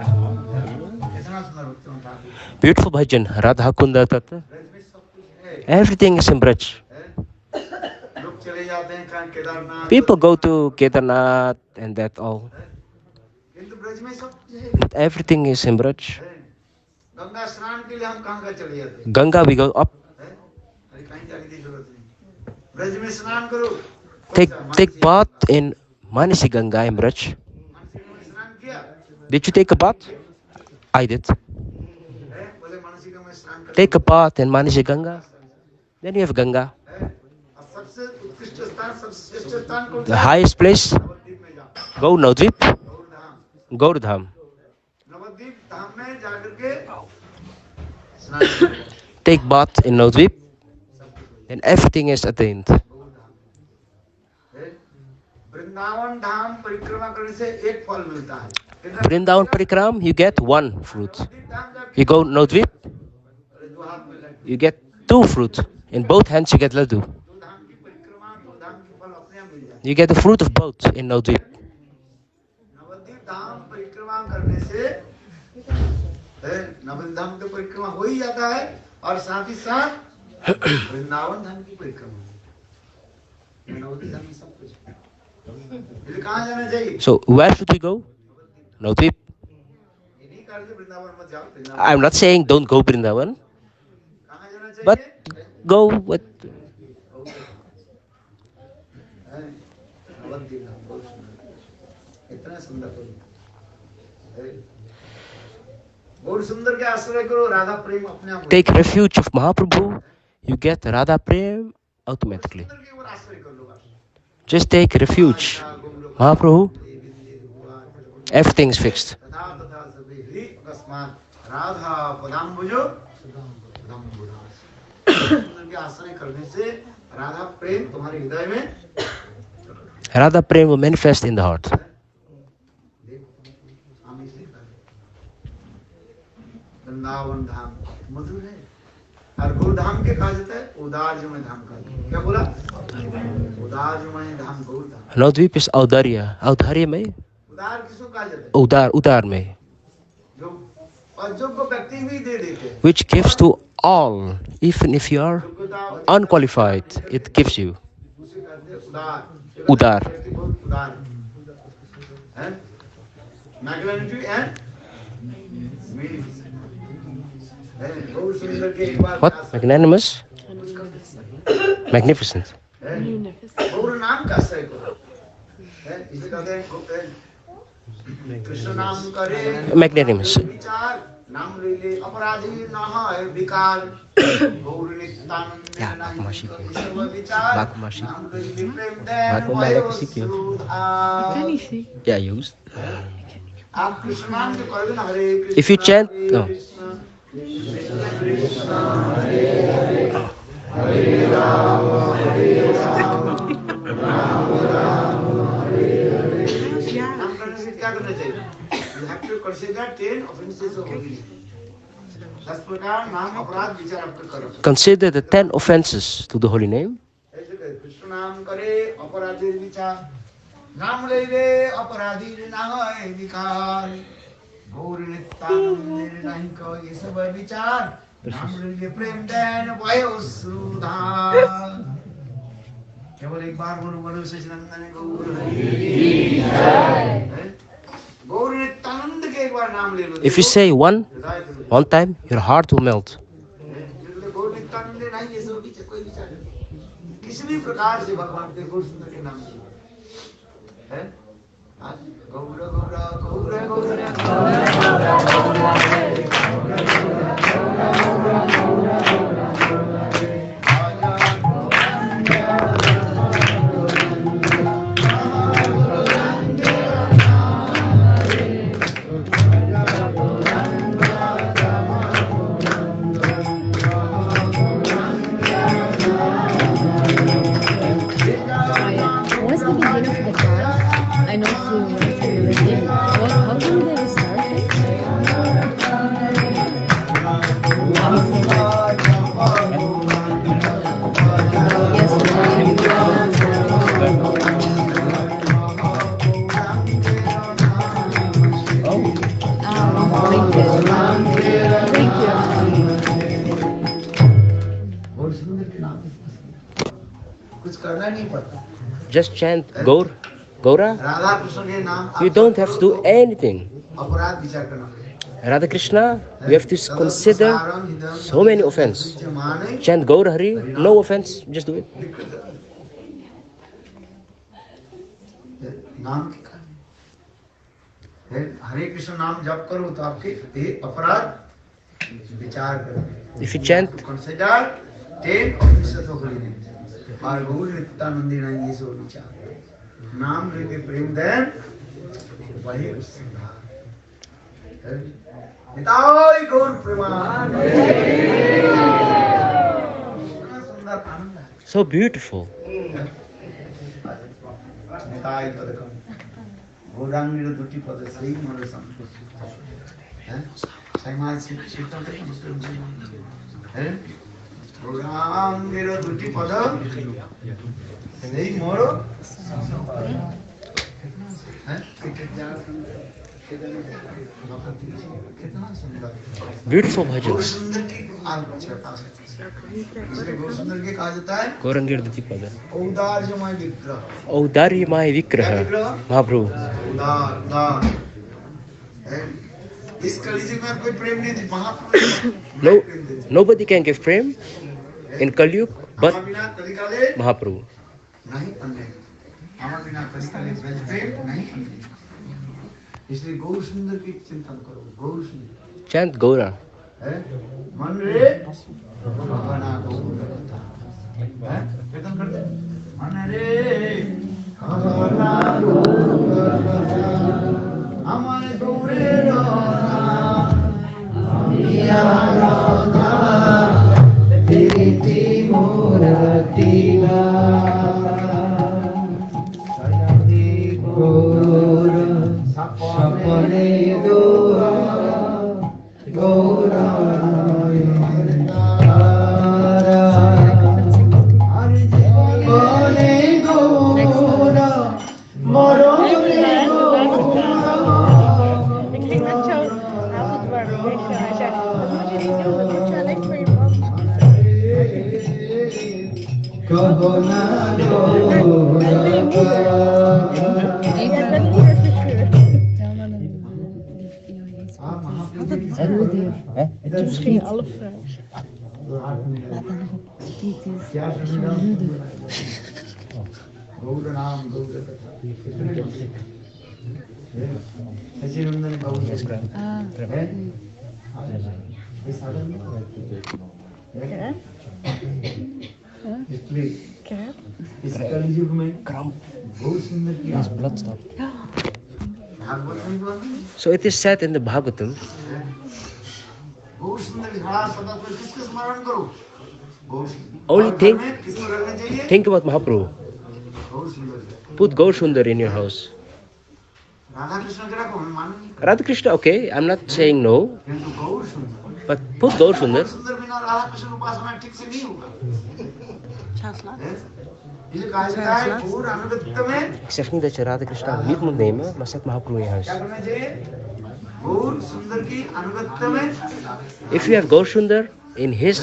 कितना सुंदर भक्तों का Beautiful bhajan. Radha Kunda Tata. Braj में सब कुछ है Everything is in Braj. लोग चले जाते हैं कहाँ Kedarnath People go to Kedarnath and that all. किंतु ब्रज में सब कुछ है But everything is in Braj. Ganga स्नान के लिए हम कहाँ कहाँ चले जाते हैं Ganga, we go up. अरे कहीं जाने की जरूरत नहीं ब्रज में स्नान करो Take bath in Manasi Ganga in Braj. Mansi में स्नान किया Did you take a bath? I did. बोले मानसी का मैं स्नान कर Take a bath in Manasi Ganga. Then you have Ganga. श्रेष्ठ स्थान, सबसे श्रेष्ठ स्थान कौन The सा है? highest place, नवद्वीप में जाओ, go Navadvip, Gaurdham. Gaurdham. Nabadwip धाम में जाकर के स्नान करो। Take bath in Navadvip, then everything is attained. Vrindavan धाम परिक्रमा करने से एक फल मिलता है। Vrindavan Parikram, you get one fruit. Nabadwip धाम जाके You go Navadvip, दो हाथ में Laddu. you get two fruit. In both hands you get laddu. दो धाम की परिक्रमा, दो धाम की फल अपने आप मिल जाए। You get the fruit of both in Navadvip. Nabadwip धाम परिक्रमा करने से नवद्वीप धाम की परिक्रमा हो ही जाता है और साथ ही साथ वृंदावन धाम की परिक्रमा। नवद्वीप धाम में सब कुछ है। फिर कहाँ जाना चाहिए? So where should we go? Navadvip. ये नहीं करते वृंदावन मत जाओ। Vrindavan I'm not saying don't go Vrindavan, कहाँ जाना चाहिए? but go with नवद्वीप धाम बहुत सुंदर, इतना सुंदर कोई बहुत सुंदर के आश्रय करो, राधा प्रेम अपने आप take refuge of Mahaprabhu, you get Radha Prem automatically. सुंदर के ऊपर आश्रय कर लो बस। Just take refuge. Mahaprabhu, everything is fixed. तथा तथा सभी ही अकस्मात राधा पदाम्बुजो पदाम्बुदास। सुंदर के आश्रय करने से राधा प्रेम तुम्हारे हृदय में Radha Prem will manifest in the heart. Vrindavan धाम मधुर है और गौरधाम के कहा जाता है उदारजमय धाम का। क्या बोला? उदारजमय धाम Gaurdham. Navadvip is Audarya. Audarya में उदार किसको कहा जाता है? Udar में, जो अयोग्य व्यक्ति भी दे देते हैं। which gives to all, even if you are योग्यता unqualified, it gives you. उसे कहते हैं उदार। उदार। व्यक्ति बहुत उदार है। मैग्नेटिक एंड बहुत सुंदर के एक बार What? Magnanimous? Magnificent. गौर नाम का आश्रय करो। इसे कहते हैं कृष्ण नाम करे Magnanimous. विचार, नाम ले ले अपराधी न है विकार, गौर नित्यानंद क्या नहीं बाकुमाशी करो के? सर्व विचार, बाकुमाशी। नाम ले ले प्रेम दैन बाकुमा भयो वाला किसी के? सुधार। Can you see? Yeah, used. आप कृष्ण नाम जो करोगे ना हरे Krishna If you chant- Hare no. Krishna, Krishna Krishna Hare Hare Hare Ram हरे राम राम राम हरे हरे। नाम करने से क्या करना चाहिए? You have to consider 10 offenses of holy. 10 प्रकार नाम अपराध विचार आपको करो। Consider the 10 offenses to the holy name. ऐसे कहे, कृष्ण नाम करे अपराधी विचार, नाम ले ले अपराधी न है विकार, गौर नित्यानंद नहीं को ये सब विचार, नाम ले ले प्रेम दैन भयो सुधार। केवल एक बार बोलो बोलो सच्चिदानंद गौर हरि जय। गौर नित्यानंद के एक बार नाम ले लो। If you say one हृदय time, your heart will melt. गौर नित्यानंद नहीं ये सब विचार कोई विचार नहीं। किसी भी प्रकार से भगवान के गौर सुंदर के नाम से है। गौर गौर गौर गौर What's the beginning of the class? I know you went to everything. How come they started? गौर सुंदर के नाम कुछ करना नहीं पड़ता। Just chant Gaur, Gaura. Radha Krishna के नाम You don't have to do anything. अपराध विचार करना। Radha Krishna, you have to consider so many offenses. Chant Gaur Hari, no offense, just do it. नाम के कारण हरे कृष्ण नाम जप करो तो आपके ये अपराध विचार करो। If you chant Consider 10 offenses of holy name. और गौर नित्यानंदी नहीं ये सो विचार नाम लेके प्रेम देन वही निताई गौर प्रेमान सुंदर आनंद है So beautiful. निताई पदकम गौरांगीर दुटी पद सही मन संतोष हैं समाज से चिंतन हैं गौरांगीर दुटी पद सही मोरो हैं कितना सुंदर Beautiful गौर bhajans. सुंदर की आवश्यकता है इसलिए गौर सुंदर के कहा जाता है Gaurangir Dutipada. औदार्यमय विग्रह Audaryamaya Vigraha. Mahaprabhu. उदार उदार इस कलियुग में कोई प्रेम नहीं थी महाप्रभु No, nobody can give prem in Kali Yuga but बिना कलिकाले Mahaprabhu. नहीं अन्य हमारे बिना कलिकाले ब्रज प्रेम नहीं अन्य इसलिए गौर सुंदर की चिंतन करो गौर सुंदर Chant Gaura. है मन रे भगवाना गौर है कीर्तन करते मन रे भगवाना गौर हमारे गौरे राधा राधा तेरी मूर्ति गौर सपने गौर नाम गौर सचिनंदन गौर इसलिए इस कलयुग में बहुत सुंदर किया Blood stop. भागवत में बोलते So it is said in the Bhagavatam, बहुत सुंदर घड़ा सदा पर किसका स्मरण करो बहुत Only think- किसको रखना चाहिए think about Mahaprabhu. बहुत सुंदर Put Gaur Sundar in your house. Radha Krishna के रखो मैं मानू नहीं Radha Krishna, okay, I'm not saying no, किंतु गौर सुंदर but put Gaur Sundar. सुंदर बिना राधा कृष्ण उपासना ठीक से नहीं होगा ये कहा जाता है गौर अनुगत्य में Ik zeg niet dat je Radha Krishna niet moet nemen, maar zet Mahaprabhu in je huis. क्या करना चाहिए गौर सुंदर की अनुगत्य में If you have Gaur Sundar in his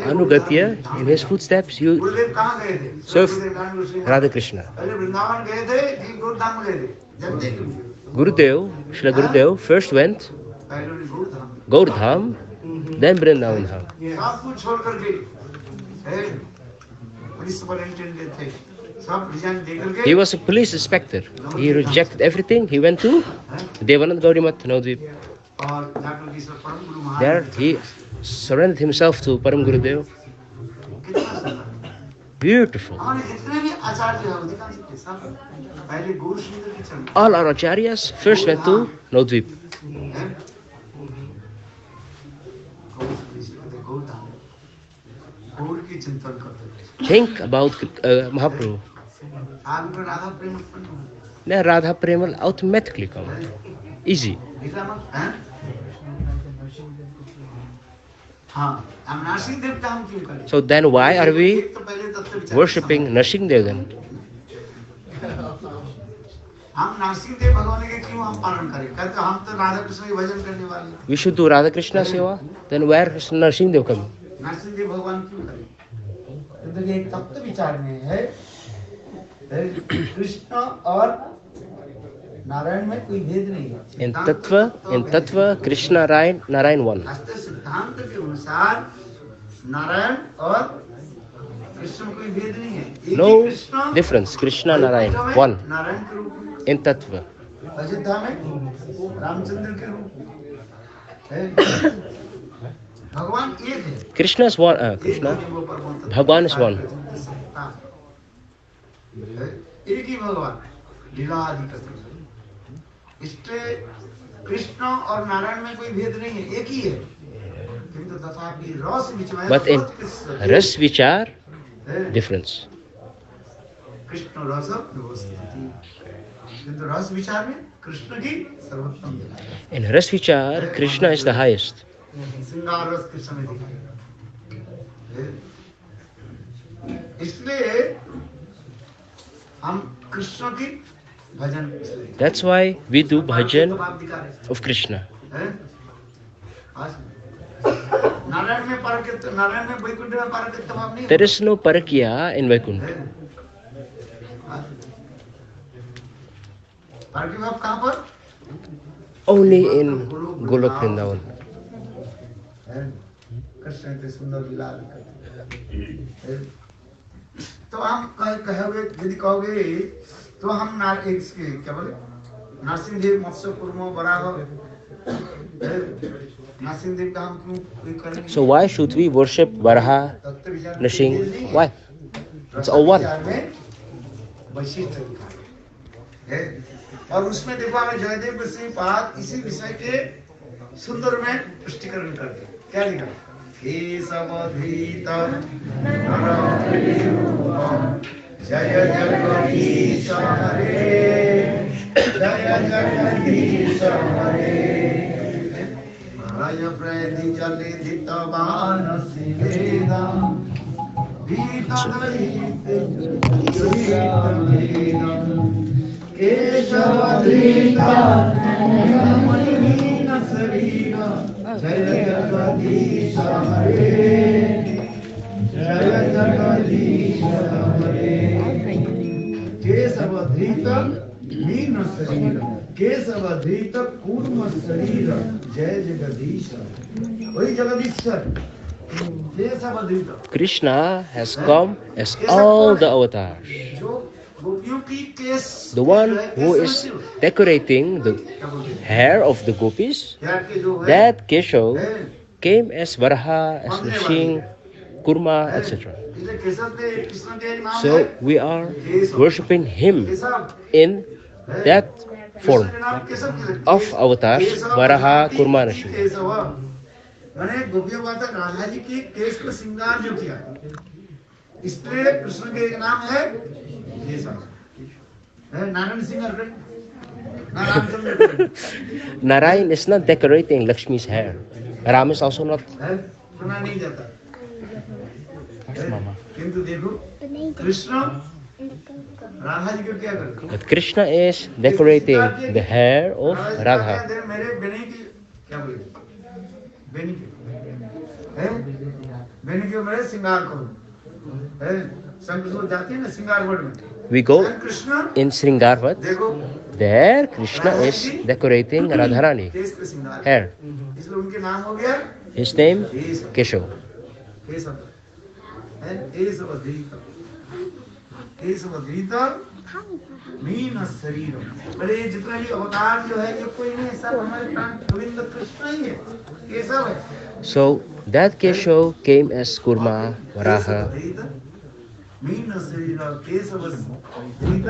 Anugatya, in his footsteps, you गुरुदेव कहाँ गए थे Sir, गुरुदेव गांधी ऋषि Radha Krishna. पहले वृंदावन गए थे फिर गोरधाम गए थे जानते हैं क्यों Gurudev, Srila Gurudev first went पहले उन्हें गोरधाम Gaurdham, then Vrindavan Dham. सब कुछ छोड़ करके पुलिस सुपरिंटेंडेंट थे सब रिजाइन दे करके He was a police inspector. He rejected everything. He went to Devanand Gaurimat Navadvip. और जाकर के सब परम गुरु There Maharaj he surrendered himself to Param Gurudev. कितना सुंदर Beautiful. हमारे जितने भी आचार्य हैं अधिकांश के सब पहले गौर सुंदर के चरण All our acharyas first went to Navadvip. हैं? गौरधाम गौर की चिंतन करते थे Think about Mahaprabhu. आप में राधा प्रेम उत्पन्न हो Then Radha Prem will automatically come. Easy. निकला मत हैं? हाँ हम नासिक देवता हम क्यों करें So then why are we एक तो पहले तत्व विचार worshipping Nrsimhadev then? हम नासिक देव भगवान के क्यों हम पालन करें कहते हम तो राधा कृष्ण के भजन करने वाले हैं। We should do Radha Krishna Seva. Then where is Nrsimhadev coming? Nashik देव भगवान क्यों करें तो ये एक तत्व विचार में है कृष्ण और नारायण में कोई भेद नहीं है In Tattva, Krishna, Narayan one. शास्त्र सिद्धांत के अनुसार नारायण और कृष्ण में कोई भेद नहीं है एक ही No Krishna difference. Krishna, Narayan में one. नारायण के रूप में In Tattva. अयोध्या में रामचंद्र के रूप में है। भगवान एक है। Krishna is one. Krishna, Bhagwan is one. एक ही भगवान लीला आदि करते हैं। इसलिए कृष्ण और नारायण में कोई भेद नहीं है, एक ही है। किंतु तथापि रस विचार, But in Ras Vichar, difference. Krishna रस व्यवस्थिति, किंतु रस विचार में कृष्ण की सर्वोत्तम। In Ras Vichar, Krishna is the highest. श्रृंगार रस कृष्ण में दिखाई। इसलिए हम कृष्ण की भजन, That's why we do bhajan of Krishna. Narayan में परक, नारायण में वैकुंठ में परक तमाम नहीं। There is no parakya in Vaikuntha. परक भाव कहाँ पर? Only in Golok Vrindavan. Krishna के सुंदर लीला करते। तो हम कहोगे, यदि कहोगे तो हम क्या बोले, नरसिंहदेव मत्स्य कुर्मो बराह, नरसिंहदेव का हम क्यों करेंगे? So why should we worship Varaha, Nrsimh? Why? It's all one. वैशिष्ट है। और उसमें देखो हमें जयदेव गोस्वामी पाद इसी विषय के सुंदर में पुष्टिकरण करते। क्या लिखा? केशवधृत जय जगदीश हरे, जय जगदीश हरे, हृदय प्रति जलित मानसी वेदा, केशवधृत रमणीन शरीर, जय जगदीश हरे, जय जगदीश हरे, केशवधृत मीन शरीर, केशवधृत कूर्म शरीर, जय जगदीश। वही जगदीश्वर केशवधृत। Krishna has come as all the avatars. जो गोपियों की केश, The one who is decorating the hair of the gopis, that Keshav came as Varaha, as Nrsimh, Kurma, etc. So we are worshipping him in that form of avatars, Varaha, Kurma, Nrsimh. मैंने गोपियों का राधा जी की केश को श्रृंगार जो किया, इसलिए कृष्ण के एक नाम है Narayan Singh. Narayan is not decorating Lakshmi's hair. Ram is also not. सुना नहीं जाता। किंतु देखो कृष्ण राधा जी को क्या करते? But Krishna is decorating the hair of Radha. मेरे बेनी की क्या बोले? बेनी की बेनी की मेरे श्रृंगार करो। संस्कृत जाती है ना श्रृंगार वर्ड में। We go in Sringarvat. There Krishna is decorating Radharani hair. इसलिए उनके नाम हो गया, His name Keshav. मीन शरीर। अरे जितना भी अवतार जो है ये कोई नहीं, सब हमारे प्राण गोविंद कृष्ण ही है, केशव है। So that Keshav came as Kurma, Varaha. Mean शरीर केशव धृत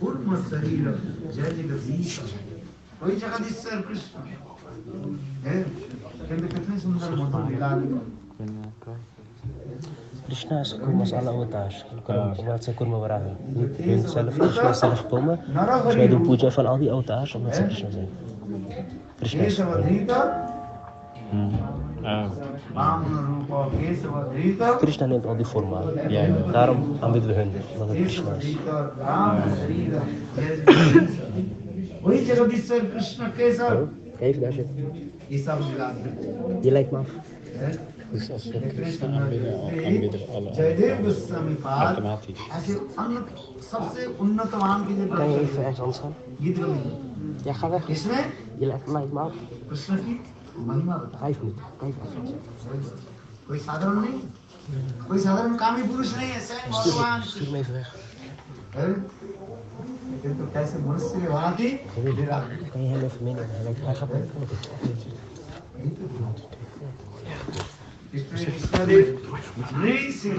कूर्म शरीर, जय जगदीश। वही जगदीश्वर कृष्ण है। कितनी सुंदर मधुर लीला। Krishna is Kurma's alle avatars. Omdat ze Kurma Varaha. Niet hunzelf, Krishna is zelf gekomen. Dus wij doen puja van al die avatars omdat ze Krishna zijn. Krishna is. Krishna neemt al die vormen aan. Ja, daarom aanbidden we hun, omdat het Krishna is. वही जगदीश्वर Krishna Keshav. Even daar zit. ये सब लीला Je lijkt me af. Jaydev Goswami पाद ऐसे सबसे उन्नतमान की जो Kan je even ergens anders gaan? गीत Ja, ga weg. इसमें Je lijkt me af. Krishna की महिमा बता। 5 minuten. Kijk even. कोई साधारण नहीं, कोई साधारण कामी पुरुष नहीं है, स्वयं भगवान। Stuur me even weg. तो कैसे मनुष्य ने वहां थी। Kan je hem even meenemen? Hij gaat mee. Krishnadeva Narasimha